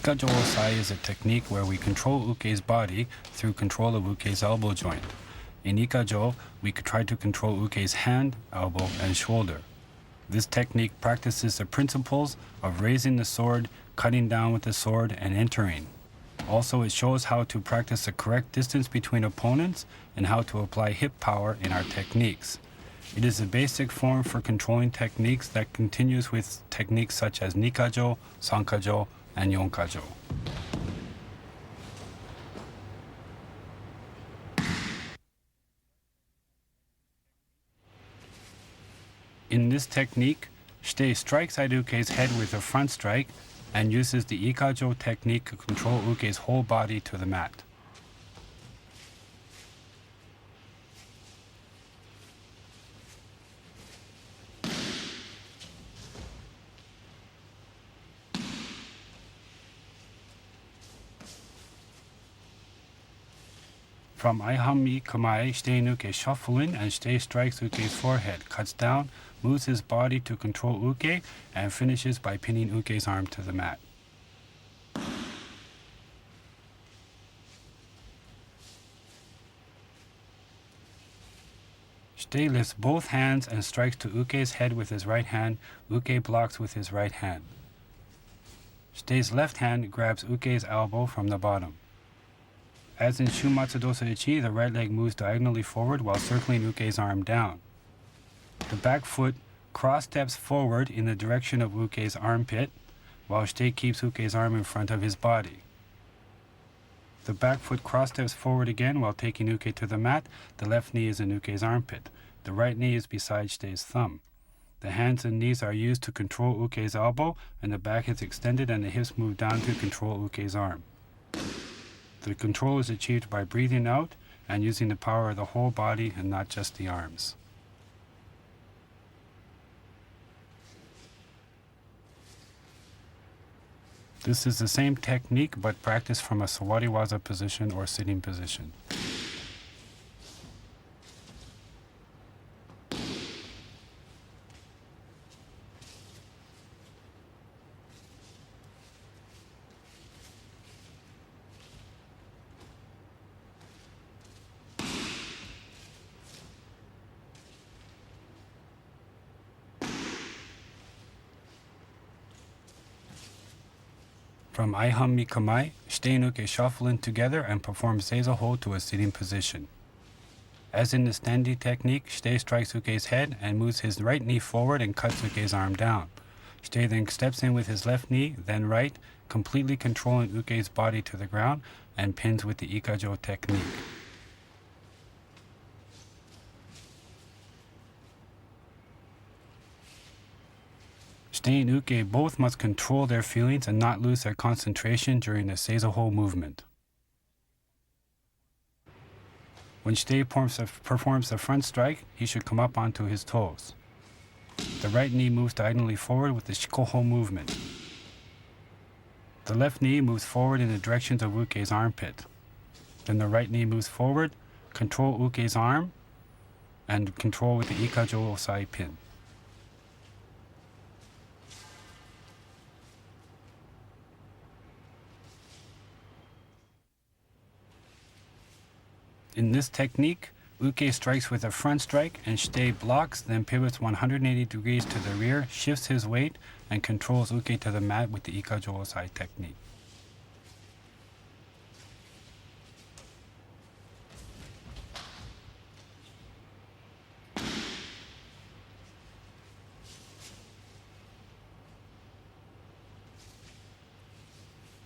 Ikajo Osai is a technique where we control Uke's body through control of Uke's elbow joint. In Ikajo, we try to control Uke's hand, elbow, and shoulder. This technique practices the principles of raising the sword, cutting down with the sword, and entering. Also, it shows how to practice the correct distance between opponents and how to apply hip power in our techniques. It is a basic form for controlling techniques that continues with techniques such as Nikajo, Sankajo, and Yonkajo. In this technique, Shitei strikes at Uke's head with a front strike and uses the Ikajo technique to control Uke's whole body to the mat. From Aihami Kamae, Shitei and Uke shuffle in and Shitei strikes Uke's forehead, cuts down, moves his body to control Uke, and finishes by pinning Uke's arm to the mat. Shitei lifts both hands and strikes to Uke's head with his right hand. Uke blocks with his right hand. Shitei's left hand grabs Uke's elbow from the bottom. As in Shumatsu Dosa Ichi, the right leg moves diagonally forward while circling Uke's arm down. The back foot cross steps forward in the direction of Uke's armpit, while Shitei keeps Uke's arm in front of his body. The back foot cross steps forward again while taking Uke to the mat. The left knee is in Uke's armpit. The right knee is beside Shitei's thumb. The hands and knees are used to control Uke's elbow, and the back is extended and the hips move down to control Uke's arm. The control is achieved by breathing out and using the power of the whole body and not just the arms. This is the same technique but practiced from a sawariwaza position or sitting position. From Aihami Kamae, Shitei and Uke shuffle in together and perform seizo to a sitting position. As in the standi technique, Shitei strikes Uke's head and moves his right knee forward and cuts Uke's arm down. Shitei then steps in with his left knee, then right, completely controlling Uke's body to the ground and pins with the Ikajo technique. Shitei and Uke both must control their feelings and not lose their concentration during the seizo movement. When Shitei performs the front strike, he should come up onto his toes. The right knee moves diagonally forward with the shikoho movement. The left knee moves forward in the directions of Uke's armpit. Then the right knee moves forward, control Uke's arm, and control with the Ikajo Osai pin. In this technique, Uke strikes with a front strike and Shitei blocks, then pivots 180 degrees to the rear, shifts his weight, and controls Uke to the mat with the Ikajo Osai technique.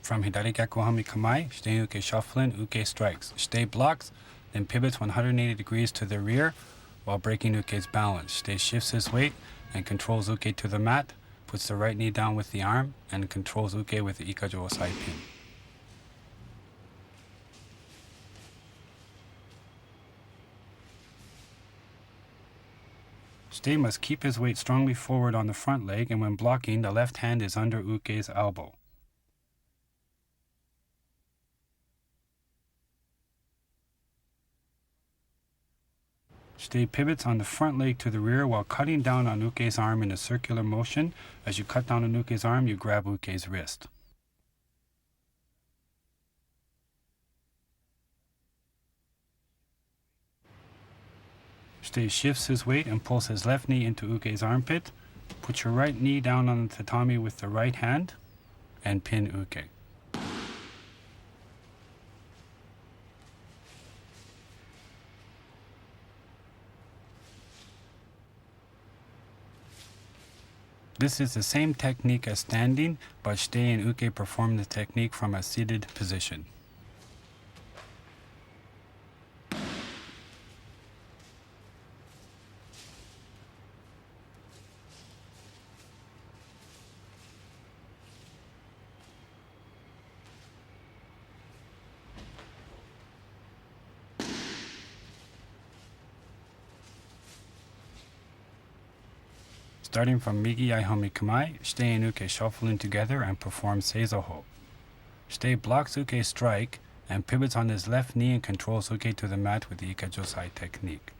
From Hidari Gakuhami Kamae, Shitei and Uke shuffle in, Uke strikes. Shitei blocks, then pivots 180 degrees to the rear while breaking Uke's balance. Shitei shifts his weight and controls Uke to the mat, puts the right knee down with the arm, and controls Uke with the Ikajo Osai pin. Shitei must keep his weight strongly forward on the front leg, and when blocking, the left hand is under Uke's elbow. Shitei pivots on the front leg to the rear while cutting down on Uke's arm in a circular motion. As you cut down on Uke's arm, you grab Uke's wrist. Stay shifts his weight and pulls his left knee into Uke's armpit. Put your right knee down on the tatami with the right hand and pin Uke. This is the same technique as standing, but Shite and Uke perform the technique from a seated position. Starting from Migi Yaihami Kamae, Shite and Uke shuffle in together and perform Seizoho. Shite blocks Uke's strike and pivots on his left knee and controls Uke to the mat with the Ikajosai technique.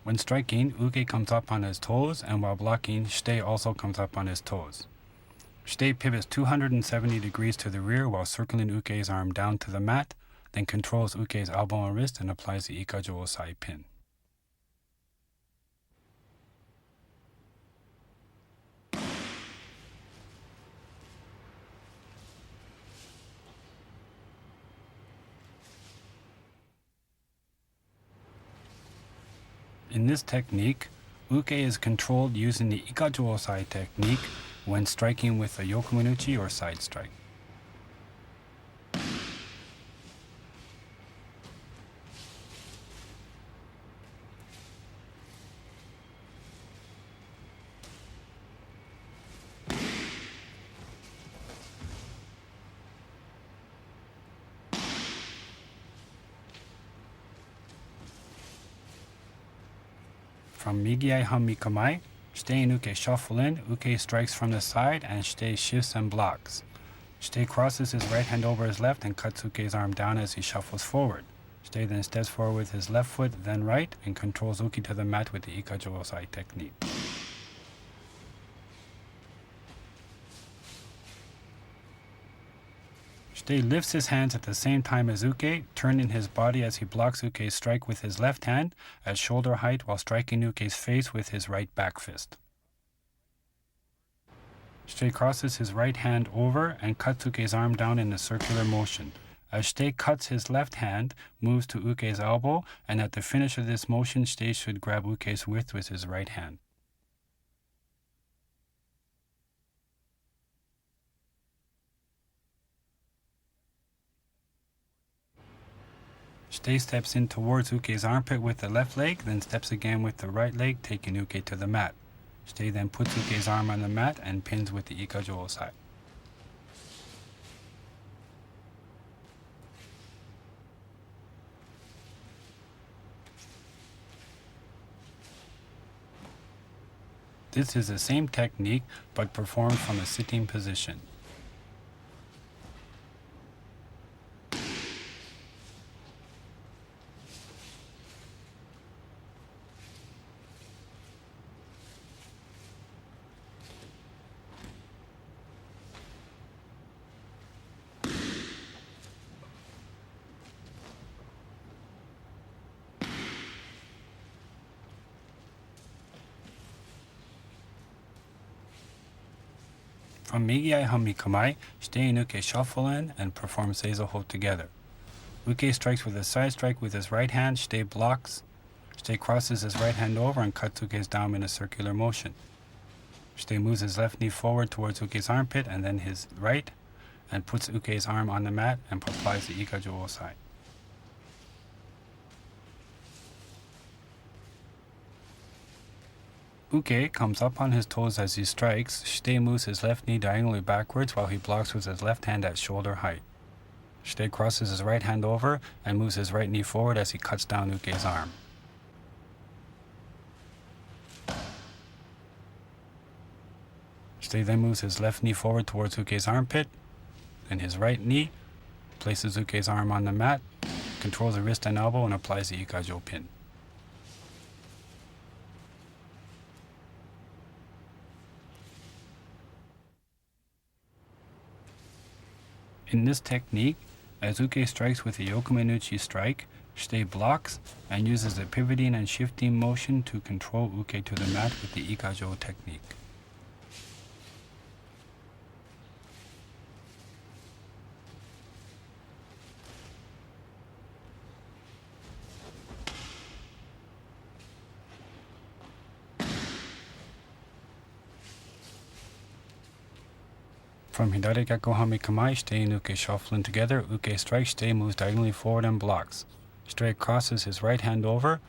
When striking, Uke comes up on his toes, and while blocking, Shite also comes up on his toes. Shite pivots 270 degrees to the rear while circling Uke's arm down to the mat, then controls Uke's elbow and wrist and applies the Ikajo Osai pin. In this technique, Uke is controlled using the Ikajo Osai technique when striking with a yokomenuchi or side strike. From Migi Yaihami Kamae, Shite and Uke shuffle in, Uke strikes from the side, and Shite shifts and blocks. Shite crosses his right hand over his left and cuts Uke's arm down as he shuffles forward. Shite then steps forward with his left foot, then right, and controls Uke to the mat with the Ikajo Osai technique. Shite lifts his hands at the same time as Uke, turning his body as he blocks Uke's strike with his left hand at shoulder height while striking Uke's face with his right back fist. Shite crosses his right hand over and cuts Uke's arm down in a circular motion. As Shite cuts his left hand, moves to Uke's elbow, and at the finish of this motion, Shite should grab Uke's wrist with his right hand. Shite steps in towards Uke's armpit with the left leg, then steps again with the right leg, taking Uke to the mat. Shite then puts Uke's arm on the mat and pins with the Ikajo Osai. This is the same technique, but performed from a sitting position. From Migi Yaihami Kamae, Shite and Uke shuffle in and perform Seizoho together. Uke strikes with a side strike with his right hand, Shite blocks. Shite crosses his right hand over and cuts Uke's down in a circular motion. Shite moves his left knee forward towards Uke's armpit and then his right, and puts Uke's arm on the mat and applies the Ikajo Osai. Uke comes up on his toes as he strikes. Shite moves his left knee diagonally backwards while he blocks with his left hand at shoulder height. Shite crosses his right hand over and moves his right knee forward as he cuts down Uke's arm. Shite then moves his left knee forward towards Uke's armpit, then his right knee, places Uke's arm on the mat, controls the wrist and elbow, and applies the Ikajo pin. In this technique, as Uke strikes with the Yokomenuchi strike, Shite blocks and uses a pivoting and shifting motion to control Uke to the mat with the Ikajo technique. From Hidari Gakuhami Kamae, Shite and Uke shuffling together, Uke strikes, Shite moves diagonally forward and blocks. Shite crosses his right hand over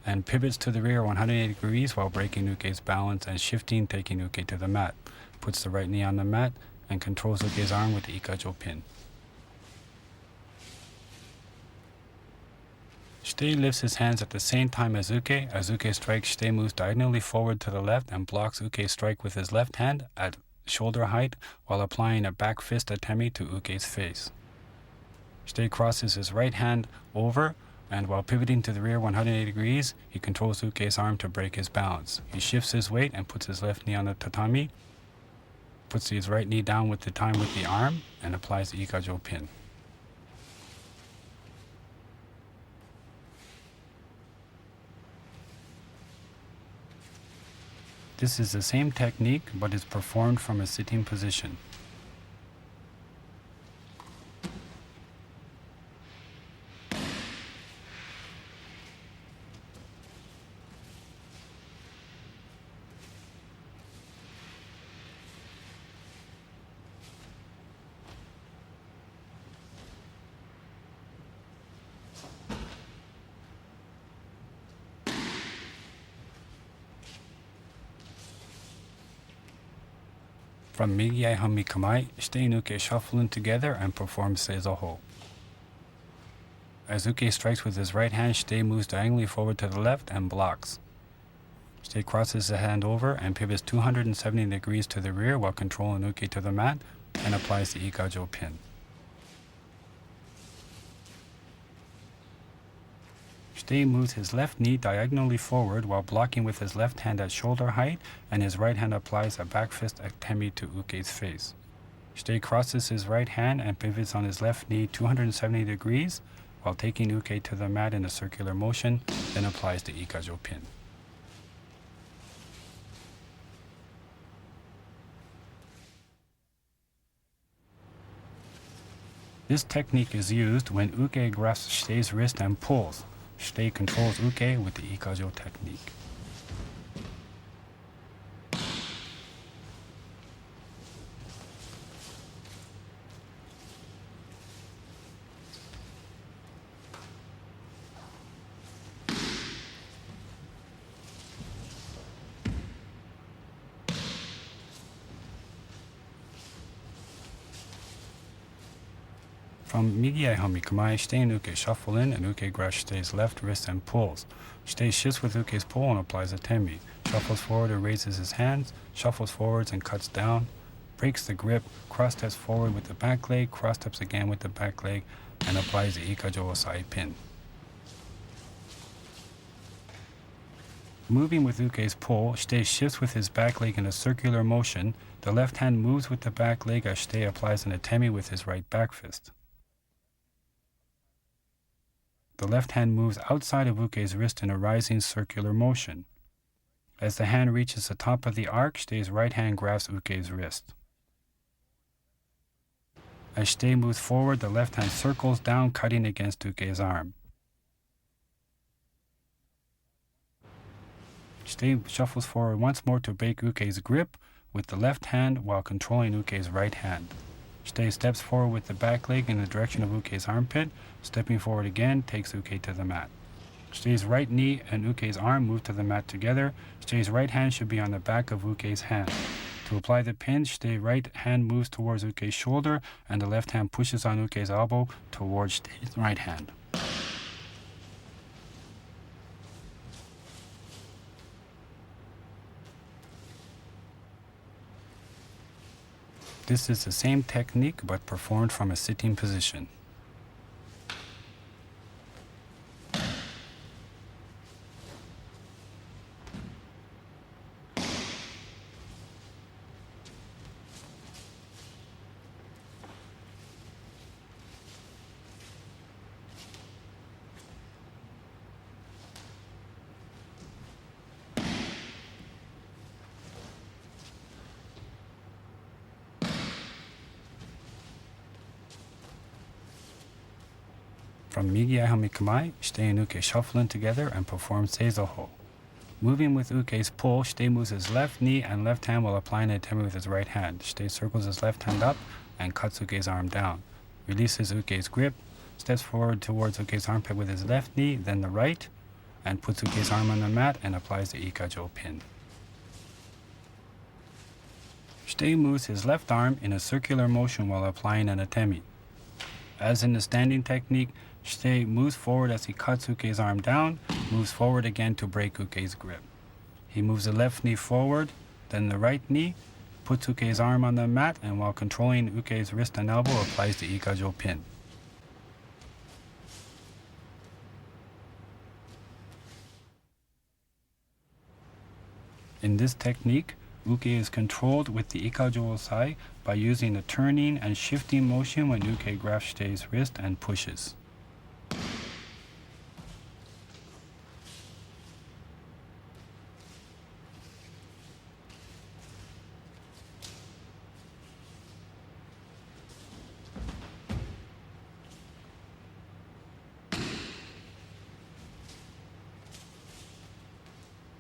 and pivots to the rear 180 degrees while breaking Uke's balance and shifting, taking Uke to the mat. Puts the right knee on the mat and controls Uke's arm with the Ikajo pin. Shite lifts his hands at the same time as Uke. As Uke strikes, Shite moves diagonally forward to the left and blocks Uke's strike with his left hand at shoulder height while applying a back fist atemi to Uke's face. Shite crosses his right hand over and while pivoting to the rear 180 degrees, he controls Uke's arm to break his balance. He shifts his weight and puts his left knee on the tatami, puts his right knee down with the arm, and applies the Ikajo pin. This is the same technique but is performed from a sitting position. From Migi Hami Kamae, Shite and Uke shuffling together and perform Seizoho. As Uke strikes with his right hand, Shite moves diagonally forward to the left and blocks. Shite crosses the hand over and pivots 270 degrees to the rear while controlling Uke to the mat and applies the Ikajo pin. Shite moves his left knee diagonally forward while blocking with his left hand at shoulder height, and his right hand applies a back fist atemi to Uke's face. Shite crosses his right hand and pivots on his left knee 270 degrees while taking Uke to the mat in a circular motion, then applies the Ikajo pin. This technique is used when Uke grasps Shite's wrist and pulls. Shite controls Uke with the Ikajo technique. From Migi Hami Kamae, Shite and Uke shuffle in and Uke grasps Shite's left wrist and pulls. Shite shifts with Uke's pull and applies a temi. Shuffles forward and raises his hands, shuffles forwards and cuts down, breaks the grip, cross steps forward with the back leg, cross steps again with the back leg, and applies the Ikajo Osai pin. Moving with Uke's pull, Shite shifts with his back leg in a circular motion. The left hand moves with the back leg as Shite applies an atemi with his right back fist. The left hand moves outside of Uke's wrist in a rising circular motion. As the hand reaches the top of the arc, Shite's right hand grasps Uke's wrist. As Shite moves forward, the left hand circles down, cutting against Uke's arm. Shite shuffles forward once more to break Uke's grip with the left hand while controlling Uke's right hand. Shite steps forward with the back leg in the direction of Uke's armpit. Stepping forward again takes Uke to the mat. Shite's right knee and Uke's arm move to the mat together. Shite's right hand should be on the back of Uke's hand. To apply the pin, Shite's right hand moves towards Uke's shoulder and the left hand pushes on Uke's elbow towards Shite's right hand. This is the same technique but performed from a sitting position. From Migi Aihami Kamae, Shite and Uke shuffle in together and perform Seizoho. Moving with Uke's pull, Shite moves his left knee and left hand while applying an atemi with his right hand. Shite circles his left hand up and cuts Uke's arm down. Releases Uke's grip, steps forward towards Uke's armpit with his left knee, then the right, and puts Uke's arm on the mat and applies the Ikajo pin. Shite moves his left arm in a circular motion while applying an atemi. As in the standing technique, Shite moves forward as he cuts Uke's arm down, moves forward again to break Uke's grip. He moves the left knee forward, then the right knee, puts Uke's arm on the mat, and while controlling Uke's wrist and elbow, applies the Ikajo pin. In this technique, Uke is controlled with the Ikajo Osai by using a turning and shifting motion when Uke grabs Shite's wrist and pushes.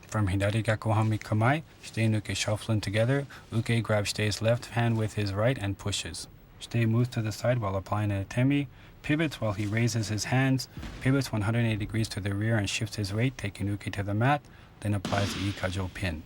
From Hidari Gakuhami Kamae, Shite and Uke shuffling together. Uke grabs Shite's left hand with his right and pushes. Shite moves to the side while applying an atemi, pivots while he raises his hands, pivots 180 degrees to the rear and shifts his weight, taking Uke to the mat, then applies the Ikajo pin.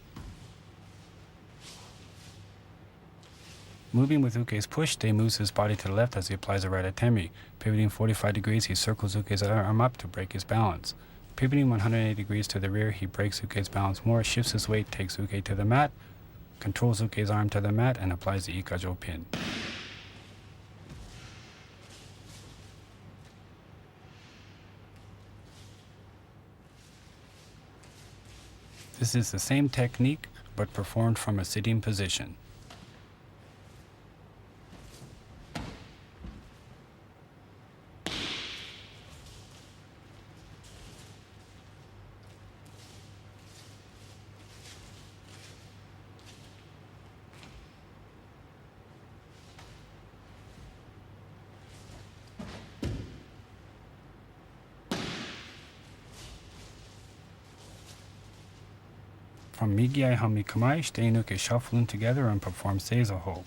Moving with Uke's push, Shite moves his body to the left as he applies a right atemi. Pivoting 45 degrees, he circles Uke's arm up to break his balance. Pivoting 180 degrees to the rear, he breaks Uke's balance more, shifts his weight, takes Uke to the mat, controls Uke's arm to the mat, and applies the Ikajo pin. This is the same technique, but performed from a sitting position. From Migi Aihami Kamae, Shite and Uke shuffle in together and perform Seizoho.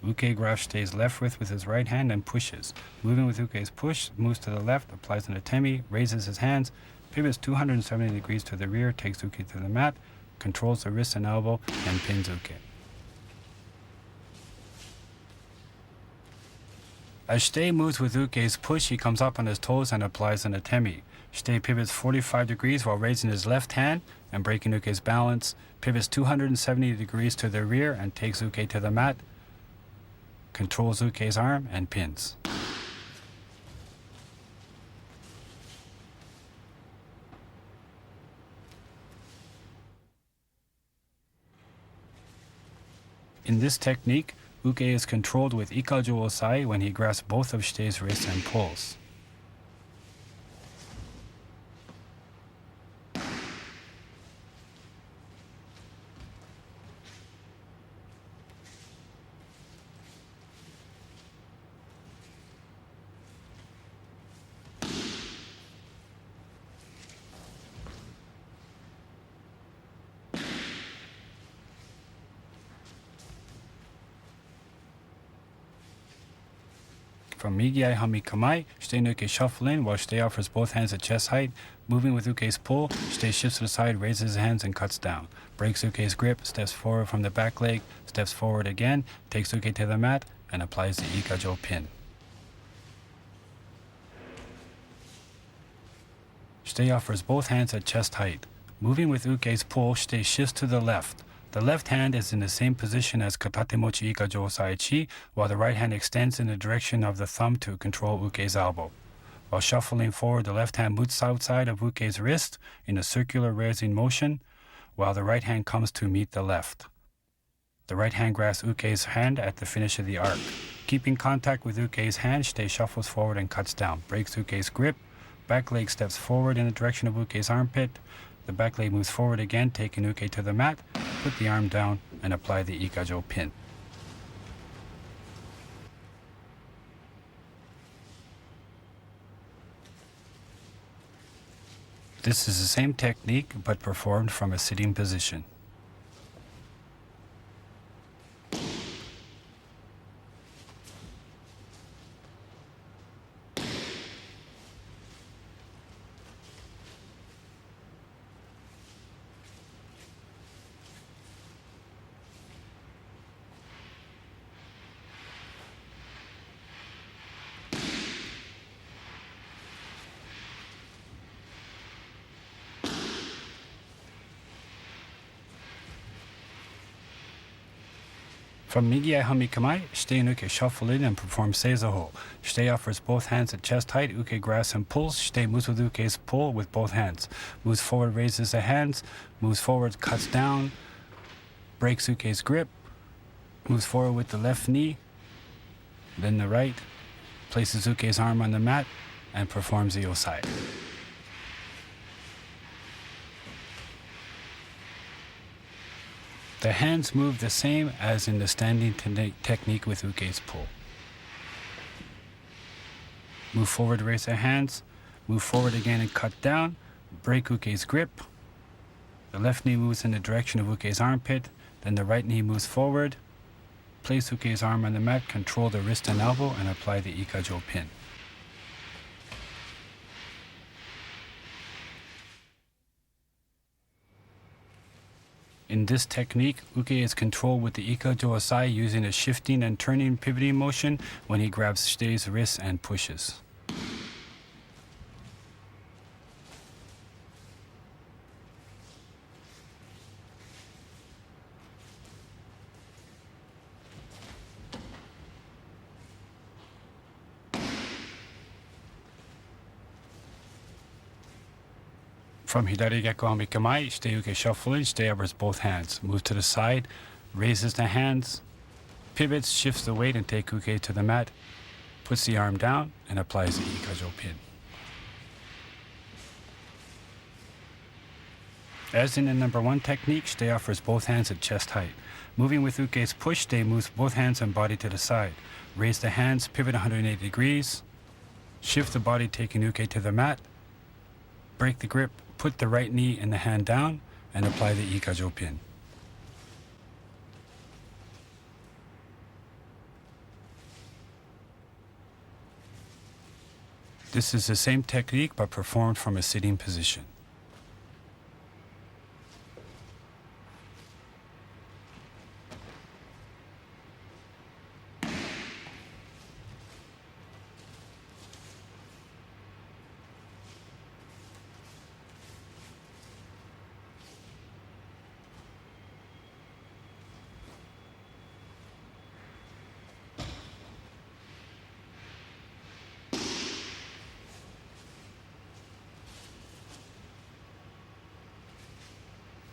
Uke grabs Shite's left wrist with his right hand and pushes. Moving with Uke's push, moves to the left, applies an atemi, raises his hands, pivots 270 degrees to the rear, takes Uke to the mat, controls the wrist and elbow, and pins Uke. As Shite moves with Uke's push, he comes up on his toes and applies an atemi. Shite pivots 45 degrees while raising his left hand and breaking Uke's balance, pivots 270 degrees to the rear and takes Uke to the mat, controls Uke's arm, and pins. In this technique, Uke is controlled with Ikajo Osai when he grasps both of Shite's wrists and pulls. From Migi Aihami Kamae, Shite and Uke shuffle in while Shite offers both hands at chest height. Moving with Uke's pull, Shite shifts to the side, raises his hands, and cuts down. Breaks Uke's grip, steps forward from the back leg, steps forward again, takes Uke to the mat, and applies the Ikajo pin. Shite offers both hands at chest height. Moving with Uke's pull, Shite shifts to the left. The left hand is in the same position as Katatemochi Ikajo Osai-chi, while the right hand extends in the direction of the thumb to control Uke's elbow. While shuffling forward, the left hand moves outside of Uke's wrist in a circular raising motion, while the right hand comes to meet the left. The right hand grasps Uke's hand at the finish of the arc. Keeping contact with Uke's hand, Shite shuffles forward and cuts down, breaks Uke's grip, back leg steps forward in the direction of Uke's armpit, the back leg moves forward again, taking Uke to the mat, put the arm down, and apply the Ikajo pin. This is the same technique but performed from a sitting position. From Migi Hami Kamai, Shite and Uke shuffle in and perform Seizoho. Shite offers both hands at chest height, Uke grabs and pulls. Shite moves with Uke's pull with both hands. Moves forward, raises the hands. Moves forward, cuts down. Breaks Uke's grip. Moves forward with the left knee. Then the right. Places Uke's arm on the mat and performs the Osai. The hands move the same as in the standing technique with Uke's pull. Move forward, raise the hands. Move forward again and cut down. Break Uke's grip. The left knee moves in the direction of Uke's armpit. Then the right knee moves forward. Place Uke's arm on the mat, control the wrist and elbow, and apply the Ikajo pin. In this technique, Uke is controlled with the Ikajo Osai using a shifting and turning pivoting motion when he grabs Shite's wrists and pushes. From Hidari Gekko Hami Kamai, Shite Uke shuffle in, Shite offers both hands. Move to the side, raises the hands, pivots, shifts the weight and take Uke to the mat, puts the arm down and applies the Ikajo pin. As in the number 1 technique, Shite offers both hands at chest height. Moving with Uke's push, Shite moves both hands and body to the side. Raise the hands, pivot 180 degrees, shift the body taking Uke to the mat, break the grip, put the right knee and the hand down, and apply the Ikajo pin. This is the same technique but performed from a sitting position.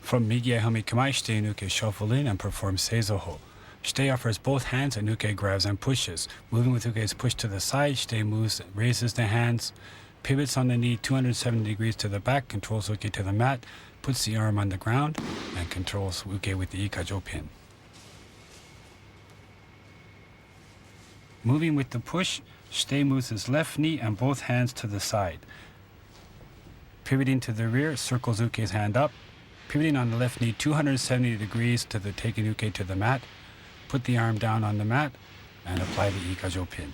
From Migi Hami Kamai, Shite and Uke shuffle in and perform Seizoho. Shite offers both hands and Uke grabs and pushes. Moving with Uke's push to the side, Shite moves, raises the hands, pivots on the knee 270 degrees to the back, controls Uke to the mat, puts the arm on the ground, and controls Uke with the Ikajo pin. Moving with the push, Shite moves his left knee and both hands to the side. Pivoting to the rear, circles Uke's hand up, pivoting on the left knee 270 degrees to the taking Uke to the mat, put the arm down on the mat, and apply the Ikajo pin.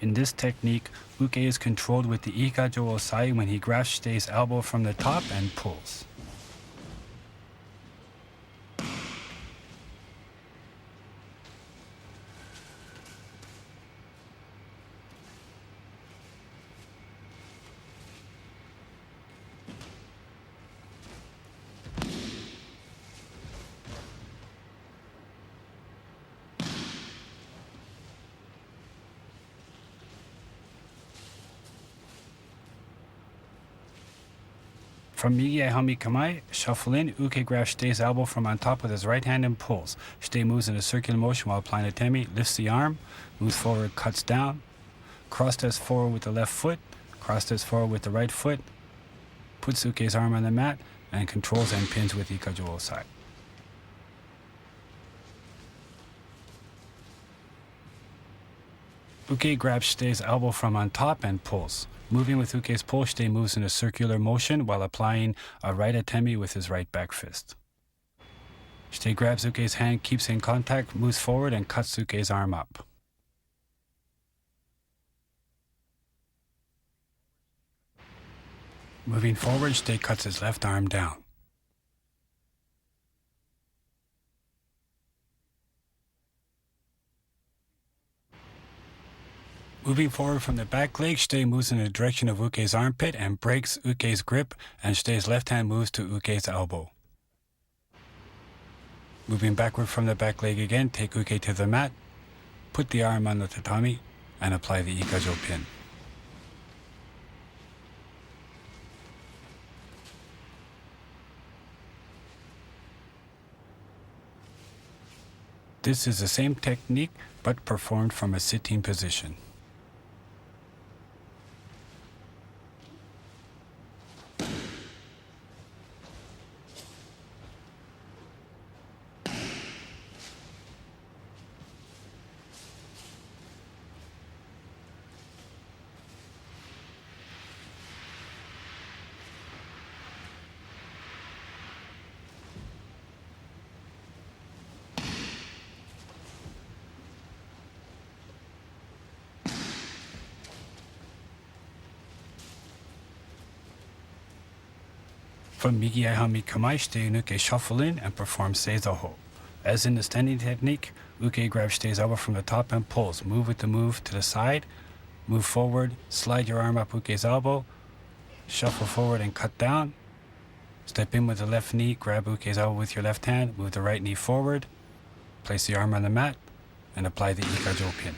In this technique, Uke is controlled with the Ikajo Osai when he grabs Shite's elbow from the top and pulls. From Migi Hami Kamai, shuffle in, Uke grabs Shite's elbow from on top with his right hand and pulls. Shite moves in a circular motion while applying a temi, lifts the arm, moves forward, cuts down, cross steps forward with the left foot, cross steps forward with the right foot, puts Uke's arm on the mat, and controls and pins with Ikajo Osai. Uke grabs Shitei's elbow from on top and pulls. Moving with Uke's pull, Shitei moves in a circular motion while applying a right atemi with his right back fist. Shitei grabs Uke's hand, keeps in contact, moves forward, and cuts Uke's arm up. Moving forward, Shitei cuts his left arm down. Moving forward from the back leg, Shitei moves in the direction of Uke's armpit and breaks Uke's grip, and Shitei's left hand moves to Uke's elbow. Moving backward from the back leg again, take Uke to the mat, put the arm on the tatami, and apply the Ikajo pin. This is the same technique, but performed from a sitting position. From Migi Aihami Kamai, Shitei and Uke shuffle in and perform Seizaho. As in the standing technique, Uke grabs Shitei's elbow from the top and pulls. Move with the move to the side, move forward, slide your arm up Uke's elbow, shuffle forward and cut down. Step in with the left knee, grab Uke's elbow with your left hand, move the right knee forward, place the arm on the mat, and apply the Ikajo pin.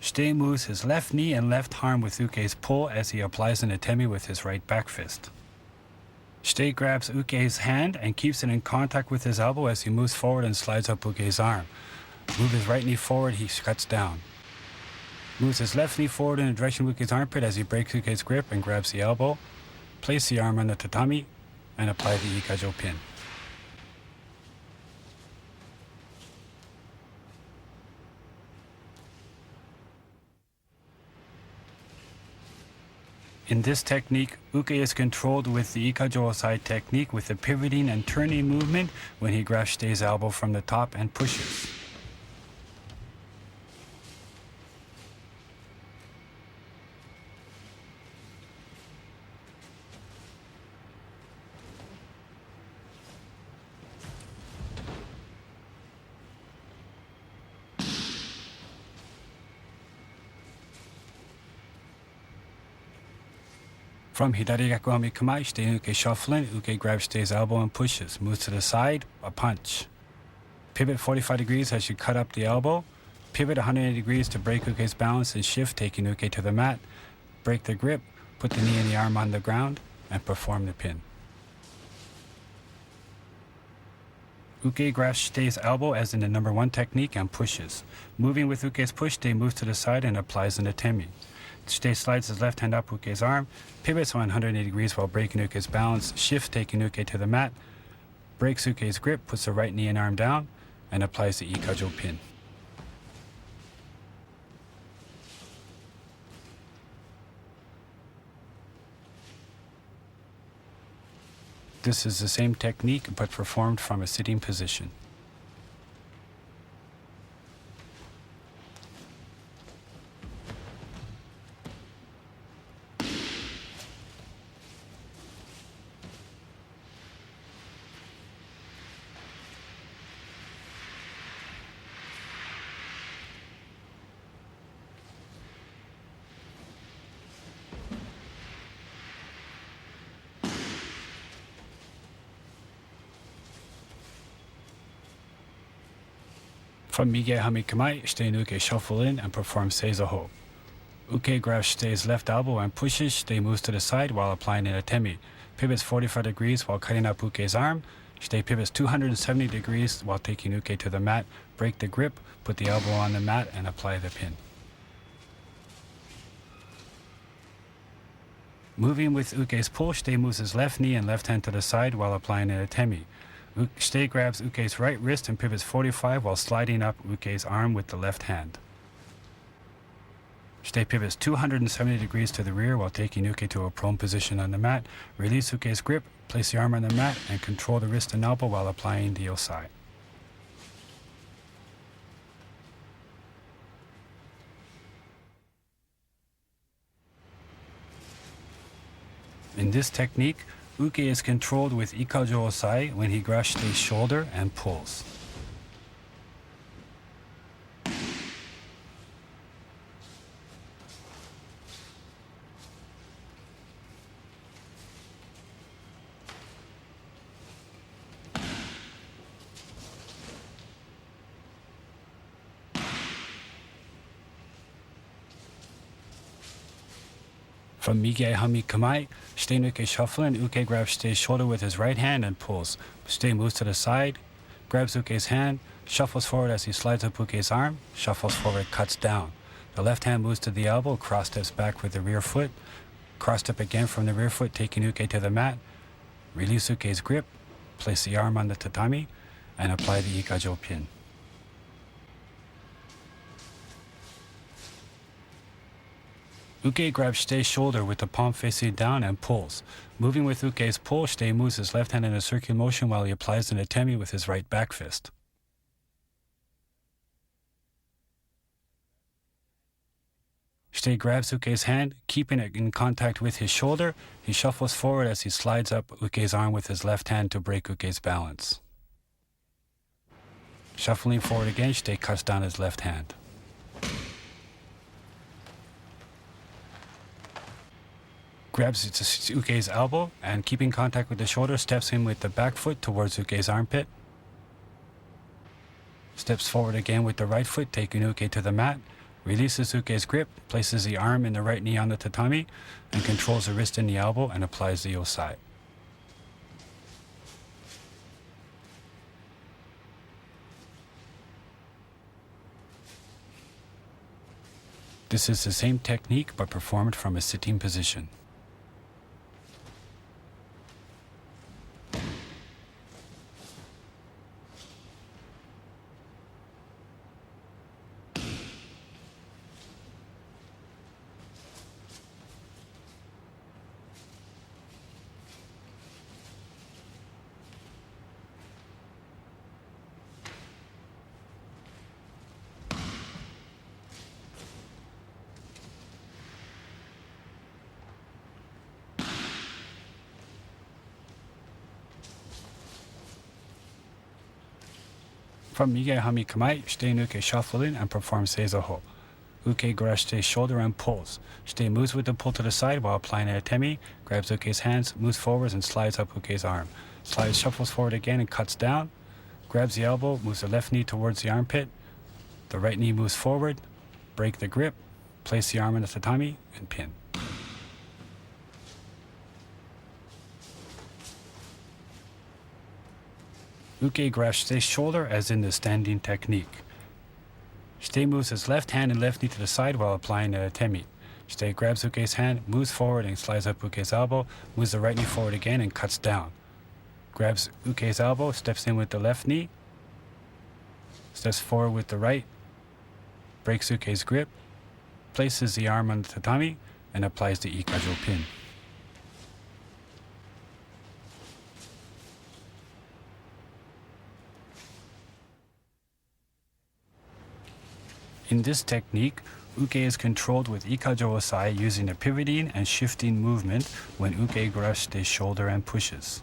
Shitei moves his left knee and left arm with Uke's pull as he applies an atemi with his right back fist. Shitei grabs Uke's hand and keeps it in contact with his elbow as he moves forward and slides up Uke's arm. Move his right knee forward, he cuts down. Moves his left knee forward in the direction of Uke's armpit as he breaks Uke's grip and grabs the elbow. Place the arm on the tatami and apply the Ikajo pin. In this technique, Uke is controlled with the Ikajo Osai technique with the pivoting and turning movement when he grabs Shitei's elbow from the top and pushes. From Hidari Gakuhami Kamai, Shitei and Uke shuffle in, Uke grabs Shitei's elbow and pushes. Moves to the side, a punch. Pivot 45 degrees as you cut up the elbow. Pivot 180 degrees to break Uke's balance and shift, taking Uke to the mat. Break the grip, put the knee and the arm on the ground, and perform the pin. Uke grabs Shitei's elbow as in the number 1 technique and pushes. Moving with Uke's push, Shitei moves to the side and applies an atemi. Shitei slides his left hand up Uke's arm, pivots 180 degrees while breaking Uke's balance, shift taking Uke to the mat, breaks Uke's grip, puts the right knee and arm down, and applies the Ikajo pin. This is the same technique but performed from a sitting position. From Mige Hami Kamai, Shitei and Uke shuffle in and perform Seizaho. Uke grabs Shitei's left elbow and pushes. Shitei moves to the side while applying an atemi. Pivots 45 degrees while cutting up Uke's arm. Shitei pivots 270 degrees while taking Uke to the mat. Break the grip, put the elbow on the mat, and apply the pin. Moving with Uke's pull, Shitei moves his left knee and left hand to the side while applying an atemi. Shite grabs Uke's right wrist and pivots 45 while sliding up Uke's arm with the left hand. Shite pivots 270 degrees to the rear while taking Uke to a prone position on the mat. Release Uke's grip, place the arm on the mat, and control the wrist and elbow while applying the Yosai. In this technique, Uke is controlled with Ikajo Osai when he grasps Shite's shoulder and pulls. From Mige Hami Kamai, Shite Nuke shuffle and Uke grabs Shite's shoulder with his right hand and pulls. Shite moves to the side, grabs Uke's hand, shuffles forward as he slides up Uke's arm, shuffles forward, cuts down. The left hand moves to the elbow, cross steps back with the rear foot, cross step again from the rear foot, taking Uke to the mat. Release Uke's grip, place the arm on the tatami, and apply the Ikajo pin. Uke grabs Shite's shoulder with the palm facing down and pulls. Moving with Uke's pull, Shite moves his left hand in a circular motion while he applies an atemi with his right back fist. Shite grabs Uke's hand, keeping it in contact with his shoulder. He shuffles forward as he slides up Uke's arm with his left hand to break Uke's balance. Shuffling forward again, Shite cuts down his left hand. Grabs Uke's elbow and, keeping contact with the shoulder, steps in with the back foot towards Uke's armpit. Steps forward again with the right foot, taking Uke to the mat. Releases Uke's grip, places the arm and the right knee on the tatami, and controls the wrist and the elbow and applies the Yosai. This is the same technique but performed from a sitting position. From Mige Hami Kamai, Shite Nuke shuffle in and perform Seizoho. Uke grabs Shite's shoulder and pulls. Shite moves with the pull to the side while applying an atemi, grabs Uke's hands, moves forwards and slides up Uke's arm. Slides, shuffles forward again and cuts down. Grabs the elbow, moves the left knee towards the armpit. The right knee moves forward. Break the grip. Place the arm in the tatami and pin. Uke grabs Shite's shoulder as in the standing technique. Shite moves his left hand and left knee to the side while applying an atemi. Shite grabs Uke's hand, moves forward and slides up Uke's elbow, moves the right knee forward again and cuts down. Grabs Uke's elbow, steps in with the left knee, steps forward with the right, breaks Uke's grip, places the arm on the tatami, and applies the Ikajo pin. In this technique, Uke is controlled with Ikajo Osai using a pivoting and shifting movement when Uke grabs Shite's shoulder and pushes.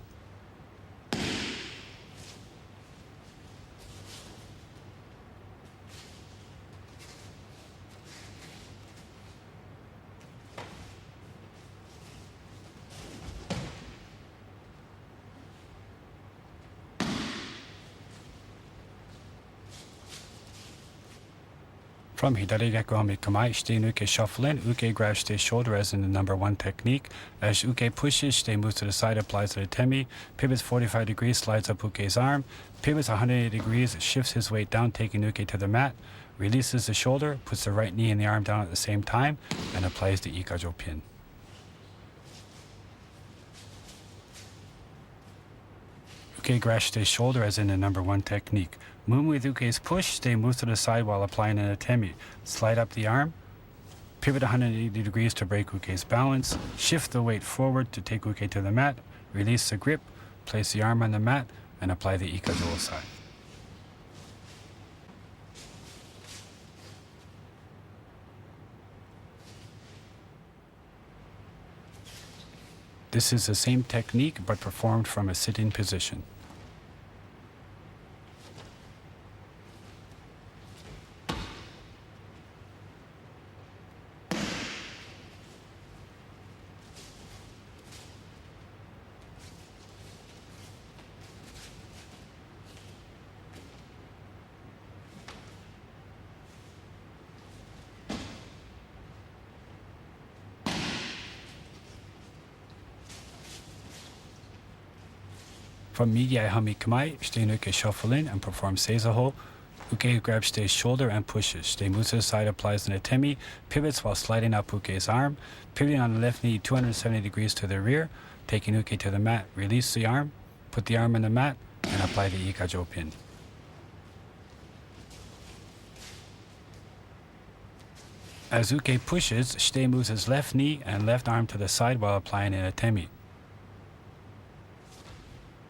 From Hidari Reku Hami Kamai, Shite Nuke shuffle in, Uke grabs Shite's shoulder as in the number 1 technique. As Uke pushes, Shite moves to the side, applies the atemi, pivots 45 degrees, slides up Uke's arm, pivots 180 degrees, shifts his weight down, taking Uke to the mat, releases the shoulder, puts the right knee and the arm down at the same time, and applies the Ikajo pin. Uke grasp stays shoulder as in the number 1 technique. Moving with Uke's push, stay moves to the side while applying an atemi. Slide up the arm, pivot 180 degrees to break Uke's balance, shift the weight forward to take Uke to the mat, release the grip, place the arm on the mat, and apply the Ikajo Osai. This is the same technique but performed from a sitting position. From Migi Aihami Kamae, Shite Uke shuffle in and perform Seizaho. Uke grabs Shite's shoulder and pushes. Shite moves to the side, applies an atemi, pivots while sliding up Uke's arm, pivoting on the left knee 270 degrees to the rear, taking Uke to the mat, release the arm, put the arm on the mat, and apply the Ikajo pin. As Uke pushes, Shite moves his left knee and left arm to the side while applying an atemi.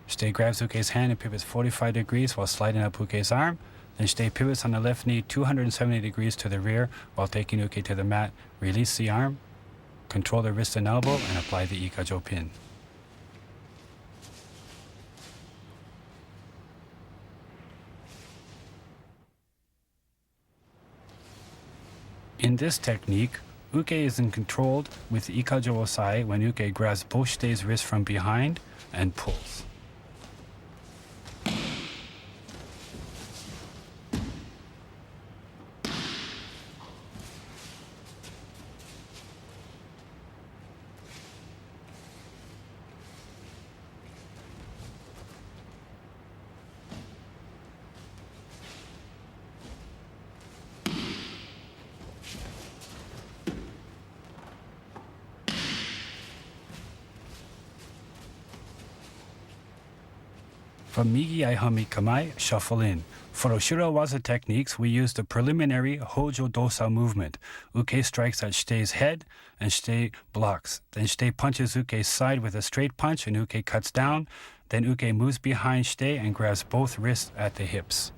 Shite grabs Uke's hand and pivots 45 degrees while sliding up Uke's arm. Then Shite pivots on the left knee 270 degrees to the rear while taking Uke to the mat. Release the arm, control the wrist and elbow, and apply the Ikajo pin. In this technique, Uke is controlled with Ikajo Osai when Uke grabs both Shite's wrists from behind and pulls. From Migi Aihami Kamae, shuffle in. For Oshirawaza techniques, we use the preliminary Hojo Dosa movement. Uke strikes at Shite's head, and Shite blocks. Then Shite punches Uke's side with a straight punch, and Uke cuts down. Then Uke moves behind Shite and grabs both wrists at the hips.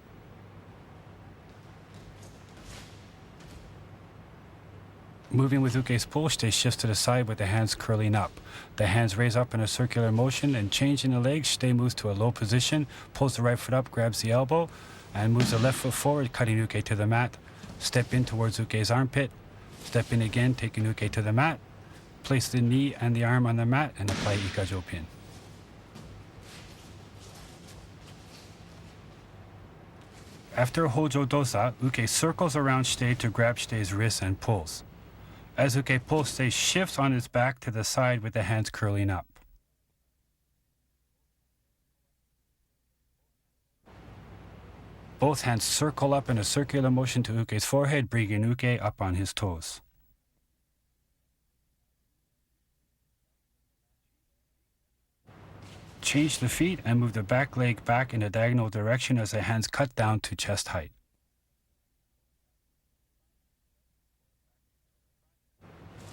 Moving with Uke's pull, Shite shifts to the side with the hands curling up. The hands raise up in a circular motion and changing the legs. Shite moves to a low position, pulls the right foot up, grabs the elbow, and moves the left foot forward, cutting Uke to the mat. Step in towards Uke's armpit. Step in again, taking Uke to the mat. Place the knee and the arm on the mat and apply Ikajo pin. After Hojo Dosa, Uke circles around Shite to grab Shite's wrist and pulls. As Uke pulls, Shite shifts on his back to the side with the hands curling up. Both hands circle up in a circular motion to Uke's forehead, bringing Uke up on his toes. Change the feet and move the back leg back in a diagonal direction as the hands cut down to chest height.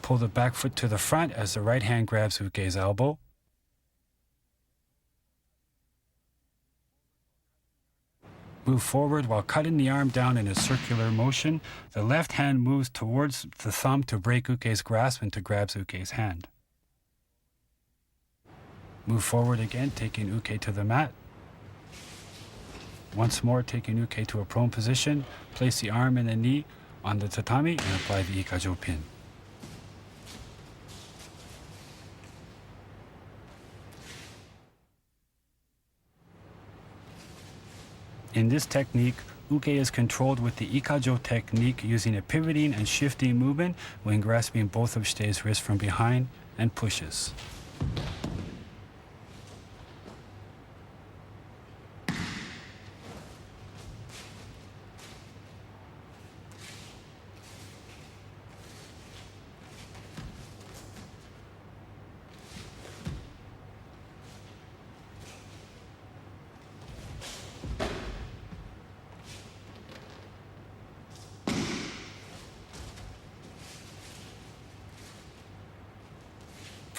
Pull the back foot to the front as the right hand grabs Uke's elbow. Move forward while cutting the arm down in a circular motion. The left hand moves towards the thumb to break Uke's grasp and to grab Uke's hand. Move forward again, taking Uke to the mat. Once more, taking Uke to a prone position. Place the arm and the knee on the tatami and apply the Ikajo pin. In this technique, Uke is controlled with the Ikajo technique using a pivoting and shifting movement when grasping both of Shite's wrists from behind and pushes.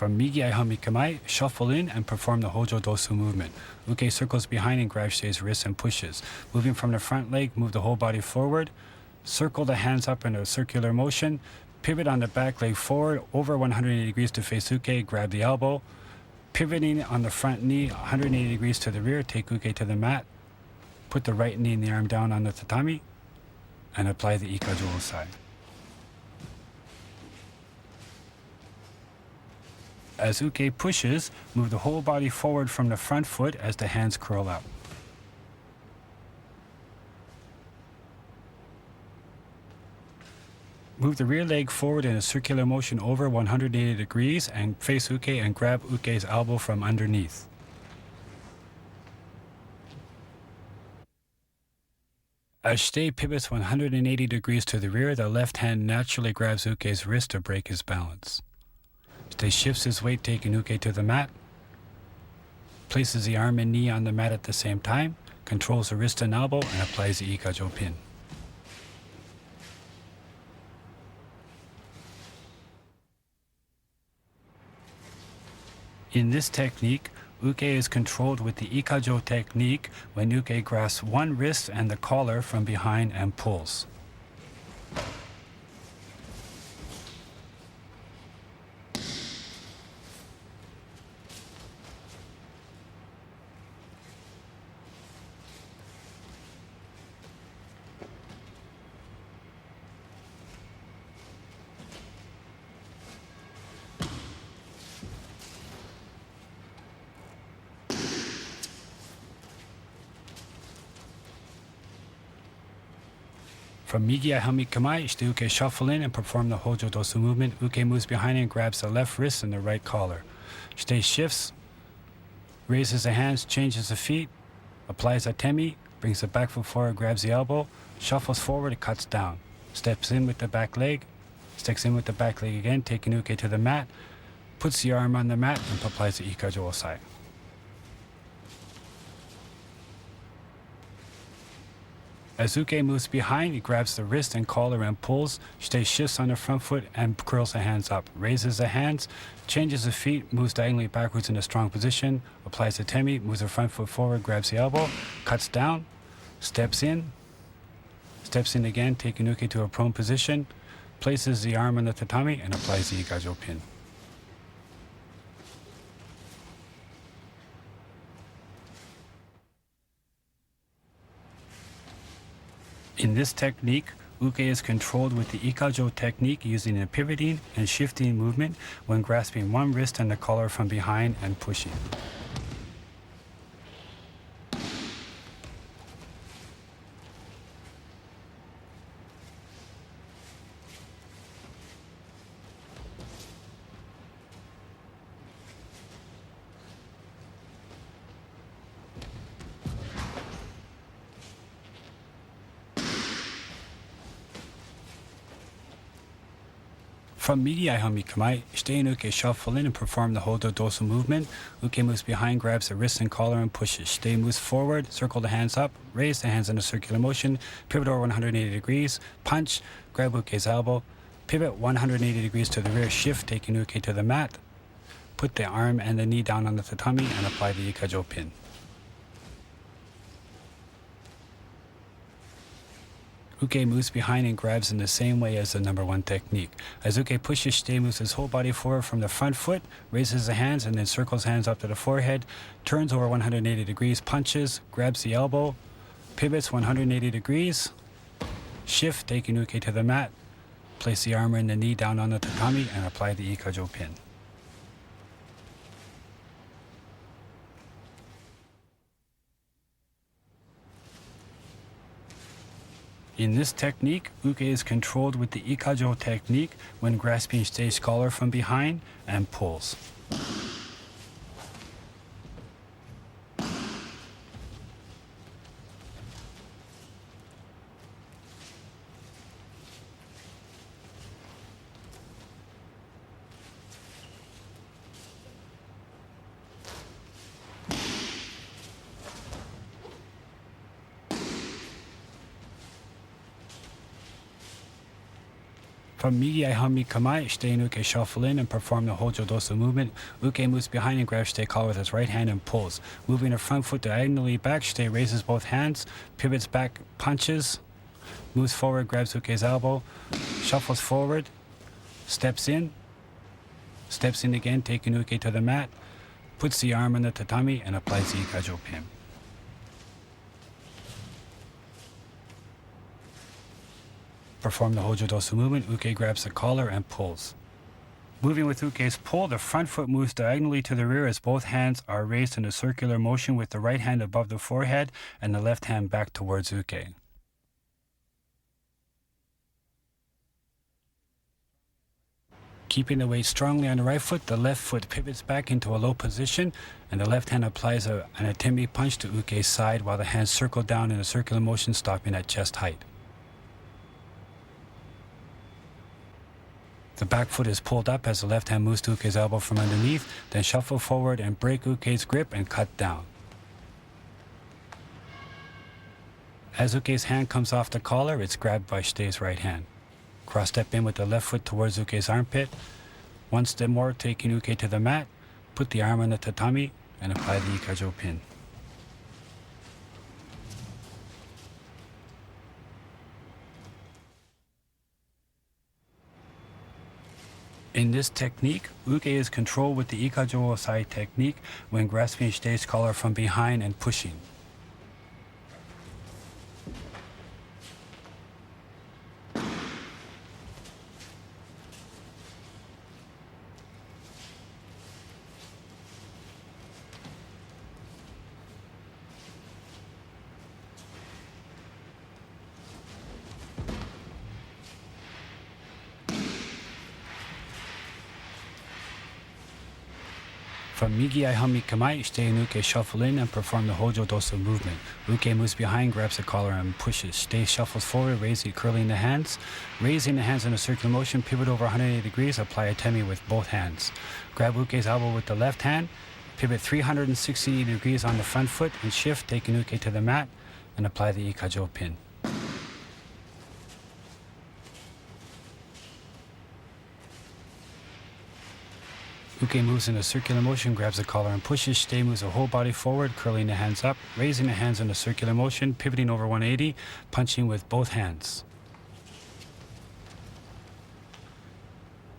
From Migi Aihami Kamae, shuffle in and perform the Hojo Dosu movement. Uke circles behind and grabs Shei's wrist and pushes. Moving from the front leg, move the whole body forward. Circle the hands up in a circular motion. Pivot on the back leg forward over 180 degrees to face Uke, grab the elbow. Pivoting on the front knee 180 degrees to the rear, take Uke to the mat. Put the right knee and the arm down on the tatami and apply the Ikajo Osai. As Uke pushes, move the whole body forward from the front foot as the hands curl up. Move the rear leg forward in a circular motion over 180 degrees and face Uke and grab Uke's elbow from underneath. As Shite pivots 180 degrees to the rear, the left hand naturally grabs Uke's wrist to break his balance. Shite shifts his weight, taking Uke to the mat, places the arm and knee on the mat at the same time, controls the wrist and elbow, and applies the Ikajo pin. In this technique, Uke is controlled with the Ikajo technique when Uke grasps one wrist and the collar from behind and pulls. From Migi Aihami Kamae, Shite Uke shuffle in and perform the Hojo Dosu movement. Uke moves behind and grabs the left wrist and the right collar. Shite shifts, raises the hands, changes the feet, applies a temi, brings the back foot forward, grabs the elbow, shuffles forward, cuts down. Steps in with the back leg, sticks in with the back leg again, taking Uke to the mat, puts the arm on the mat and applies the Ikajo Osai. As Uke moves behind, he grabs the wrist and collar and pulls. Shite shifts on the front foot and curls the hands up. Raises the hands, changes the feet, moves diagonally backwards in a strong position, applies the temi, moves the front foot forward, grabs the elbow, cuts down, steps in again, taking Uke to a prone position, places the arm on the tatami and applies the Ikajo pin. In this technique, Uke is controlled with the Ikajo technique using a pivoting and shifting movement when grasping one wrist and the collar from behind and pushing. From Migi Aihami Kamae, Shite and Uke shuffle in and perform the Hojo Dosu movement. Uke moves behind, grabs the wrist and collar and pushes. Shite moves forward, circle the hands up, raise the hands in a circular motion, pivot over 180 degrees, punch, grab Uke's elbow, pivot 180 degrees to the rear, shift, taking Uke to the mat, put the arm and the knee down on the tatami and apply the Ikajo pin. Uke moves behind and grabs in the same way as the number one technique. As Uke pushes, Shite moves his whole body forward from the front foot, raises the hands and then circles hands up to the forehead, turns over 180 degrees, punches, grabs the elbow, pivots 180 degrees, shift, taking Uke to the mat, place the arm and the knee down on the tatami and apply the Ikajo pin. In this technique, Uke is controlled with the Ikajo technique when grasping Shite's collar from behind and pulls. From Migi Aihami Kamai, Shite and Uke shuffle in and perform the Hojo Dosa movement. Uke moves behind and grabs Shite collar with his right hand and pulls. Moving the front foot diagonally back, Shite raises both hands, pivots back, punches, moves forward, grabs Uke's elbow, shuffles forward, steps in again, taking Uke to the mat, puts the arm on the tatami and applies the Ikajo pin. Perform the Hojo Dosa movement. Uke grabs the collar and pulls. Moving with Uke's pull, the front foot moves diagonally to the rear as both hands are raised in a circular motion with the right hand above the forehead and the left hand back towards Uke. Keeping the weight strongly on the right foot, the left foot pivots back into a low position and the left hand applies an atemi punch to Uke's side while the hands circle down in a circular motion, stopping at chest height. The back foot is pulled up as the left hand moves to Uke's elbow from underneath, then shuffle forward and break Uke's grip and cut down. As Uke's hand comes off the collar, it's grabbed by Shite's right hand. Cross step in with the left foot towards Uke's armpit. One step more, taking Uke to the mat, put the arm on the tatami, and apply the Ikajo pin. In this technique, Uke is controlled with the Ikajo Osai technique when grasping Shite's collar from behind and pushing. From Migi Aihami Kamai, Shite and Uke shuffle in and perform the Hojo Dosa movement. Uke moves behind, grabs the collar and pushes. Shite shuffles forward, curling the hands. Raising the hands in a circular motion, pivot over 180 degrees, apply a temi with both hands. Grab Uke's elbow with the left hand, pivot 360 degrees on the front foot and shift, taking Uke to the mat, and apply the Ikajo pin. Uke moves in a circular motion, grabs the collar and pushes. Shite moves the whole body forward, curling the hands up, raising the hands in a circular motion, pivoting over 180, punching with both hands.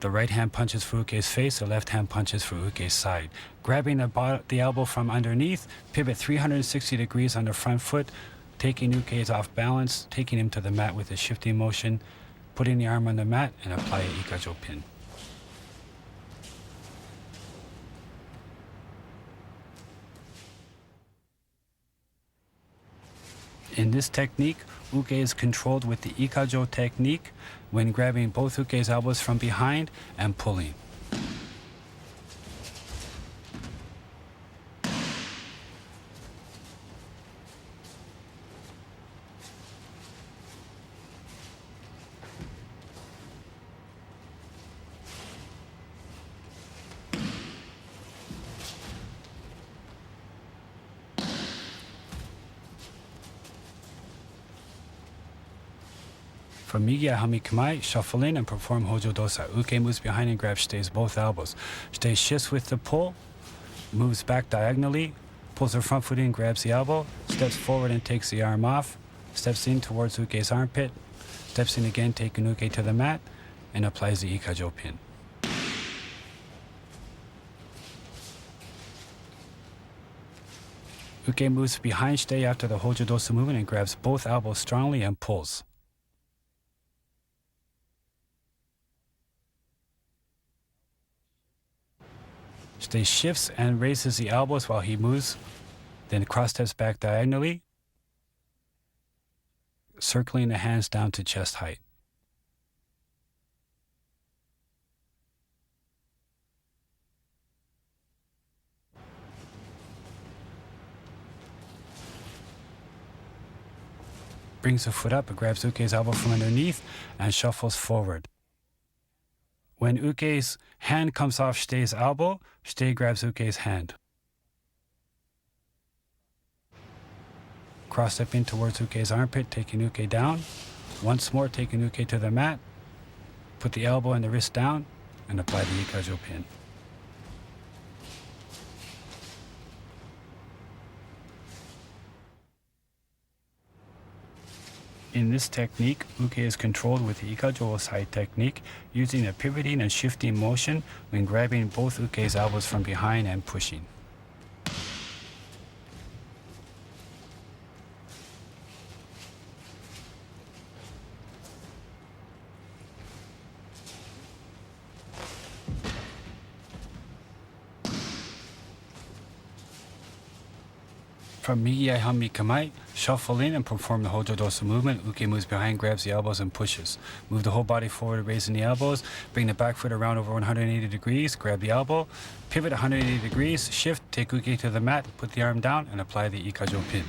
The right hand punches for Uke's face, the left hand punches for Uke's side. Grabbing the elbow from underneath, pivot 360 degrees on the front foot, taking Uke's off balance, taking him to the mat with a shifting motion, putting the arm on the mat, and apply a Ikajo pin. In this technique, Uke is controlled with the Ikajo technique when grabbing both Uke's elbows from behind and pulling. From Migi Aihami Kamai, shuffle in and perform Hojo Dosa. Uke moves behind and grabs Shite's both elbows. Shite shifts with the pull, moves back diagonally, pulls her front foot in, grabs the elbow, steps forward and takes the arm off, steps in towards Uke's armpit, steps in again, taking Uke to the mat, and applies the Ikajo pin. Uke moves behind Shite after the Hojo Dosa movement and grabs both elbows strongly and pulls. Shite shifts and raises the elbows while he moves, then cross steps back diagonally, circling the hands down to chest height. Brings the foot up, grabs Uke's elbow from underneath, and shuffles forward. When Uke's hand comes off Shite's elbow, Shite grabs Uke's hand. Cross step in towards Uke's armpit, taking Uke down. Once more, taking Uke to the mat, Put the elbow and the wrist down and apply the Ikajo pin. In this technique, uke is controlled with the Ikajo Osai technique, using a pivoting and shifting motion when grabbing both uke's elbows from behind and pushing. From Migi Hami Kamai, shuffle in and perform the Hojo Dosa movement. Uke moves behind, grabs the elbows, and pushes. Move the whole body forward, raising the elbows. Bring the back foot around over 180 degrees. Grab the elbow. Pivot 180 degrees. Shift. Take uke to the mat. Put the arm down and apply the Ikajo pin.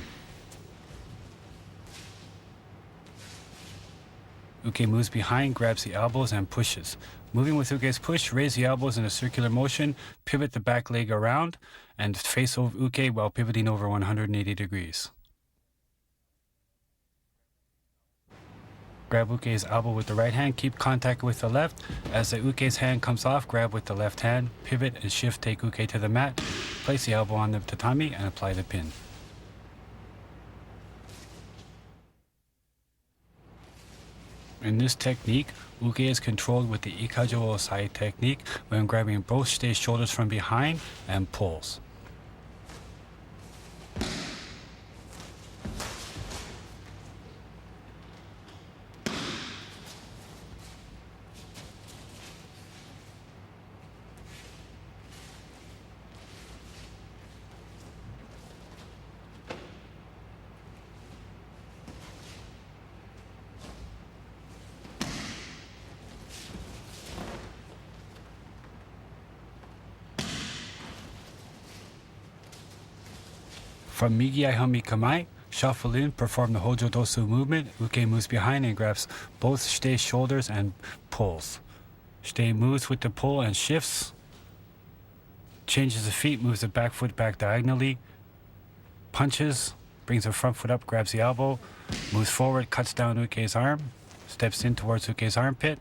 Uke moves behind, grabs the elbows, and pushes. Moving with uke's push, raise the elbows in a circular motion, pivot the back leg around, and face over uke while pivoting over 180 degrees. Grab uke's elbow with the right hand, keep contact with the left. As the uke's hand comes off, grab with the left hand, pivot and shift, take uke to the mat, place the elbow on the tatami, and apply the pin. In this technique, uke is controlled with the Ikajo Osai technique when grabbing both shitei's shoulders from behind and pulls. From Migi Hami Kamai, shuffle in, perform the Hojo Dosu movement. Uke moves behind and grabs both shitei's shoulders and pulls. Shitei moves with the pull and shifts. Changes the feet, moves the back foot back diagonally. Punches, brings the front foot up, grabs the elbow. Moves forward, cuts down uke's arm. Steps in towards uke's armpit.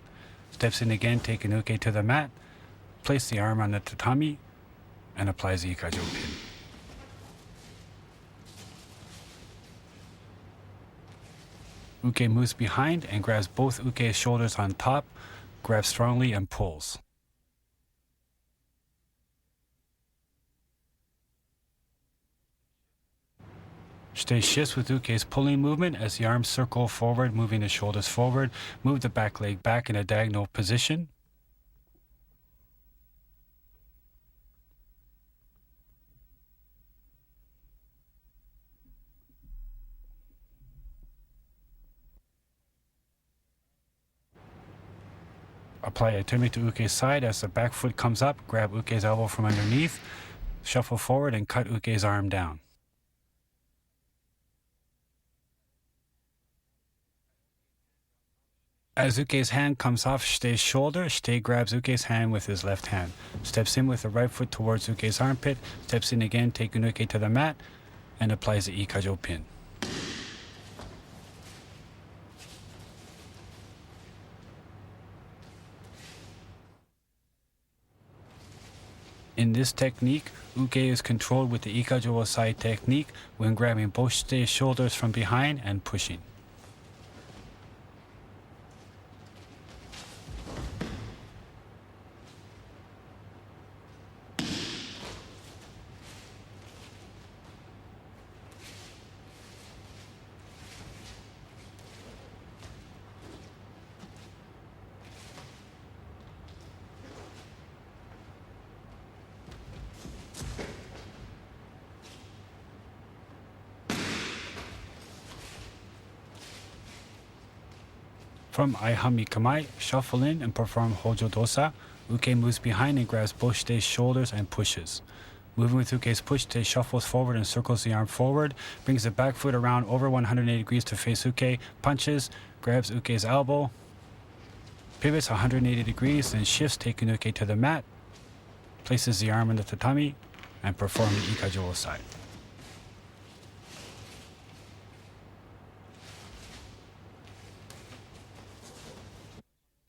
Steps in again, taking uke to the mat. Place the arm on the tatami and applies the Ikajo pin. Uke moves behind and grabs both uke's shoulders on top, grabs strongly and pulls. Shitei shifts with uke's pulling movement as the arms circle forward, moving the shoulders forward. Move the back leg back in a diagonal position. Apply a turn to uke's side as the back foot comes up, grab uke's elbow from underneath, shuffle forward and cut uke's arm down. As uke's hand comes off shitei's shoulder, shitei grabs uke's hand with his left hand, steps in with the right foot towards uke's armpit, steps in again, taking uke to the mat, and applies the Ikajo pin. In this technique, uke is controlled with the Ikajo Osai technique when grabbing both shitei's shoulders from behind and pushing. From Aihami Kamai, shuffle in and perform Hojo Dosa. Uke moves behind and grabs both shitei's shoulders and pushes. Moving with uke's push, shitei shuffles forward and circles the arm forward, brings the back foot around over 180 degrees to face uke, punches, grabs uke's elbow, pivots 180 degrees, then shifts, taking uke to the mat, places the arm on the tatami, and performs the Ikajo Osai.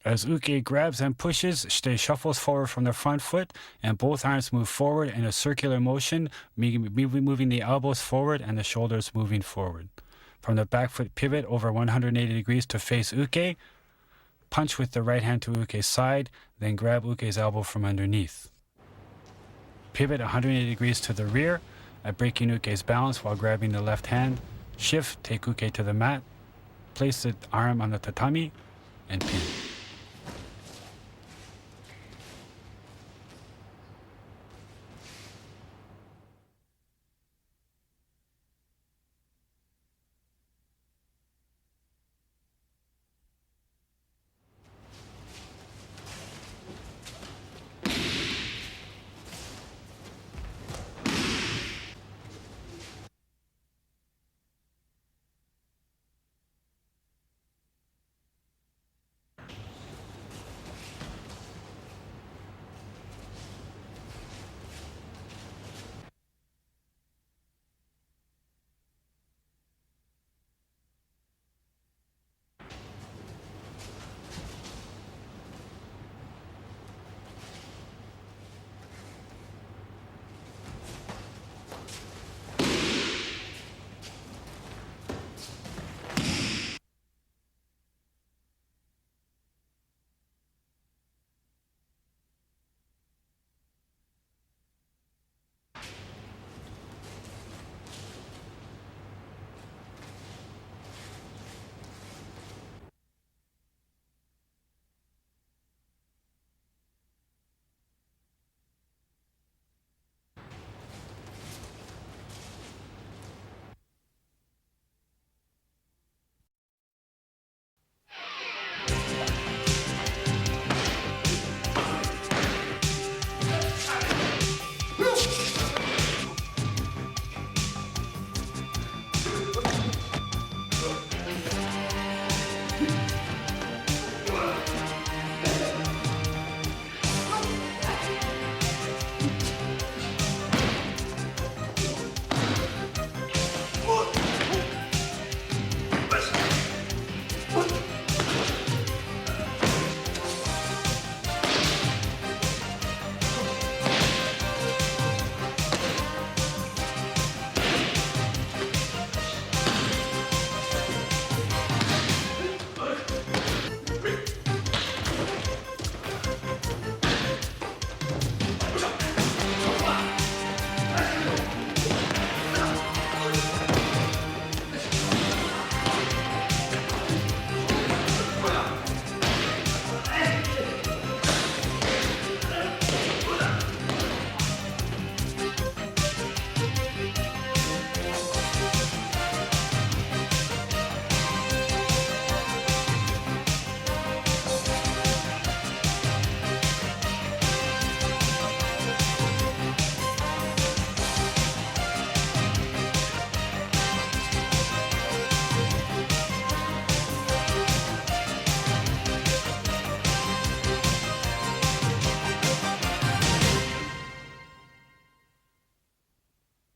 As Uke grabs and pushes, Shite shuffles forward from the front foot, and both arms move forward in a circular motion, moving the elbows forward and the shoulders moving forward. From the back foot pivot over 180 degrees to face Uke, punch with the right hand to Uke's side, then grab Uke's elbow from underneath. Pivot 180 degrees to the rear, breaking Uke's balance while grabbing the left hand. Shift, take Uke to the mat, place the arm on the tatami, and pin.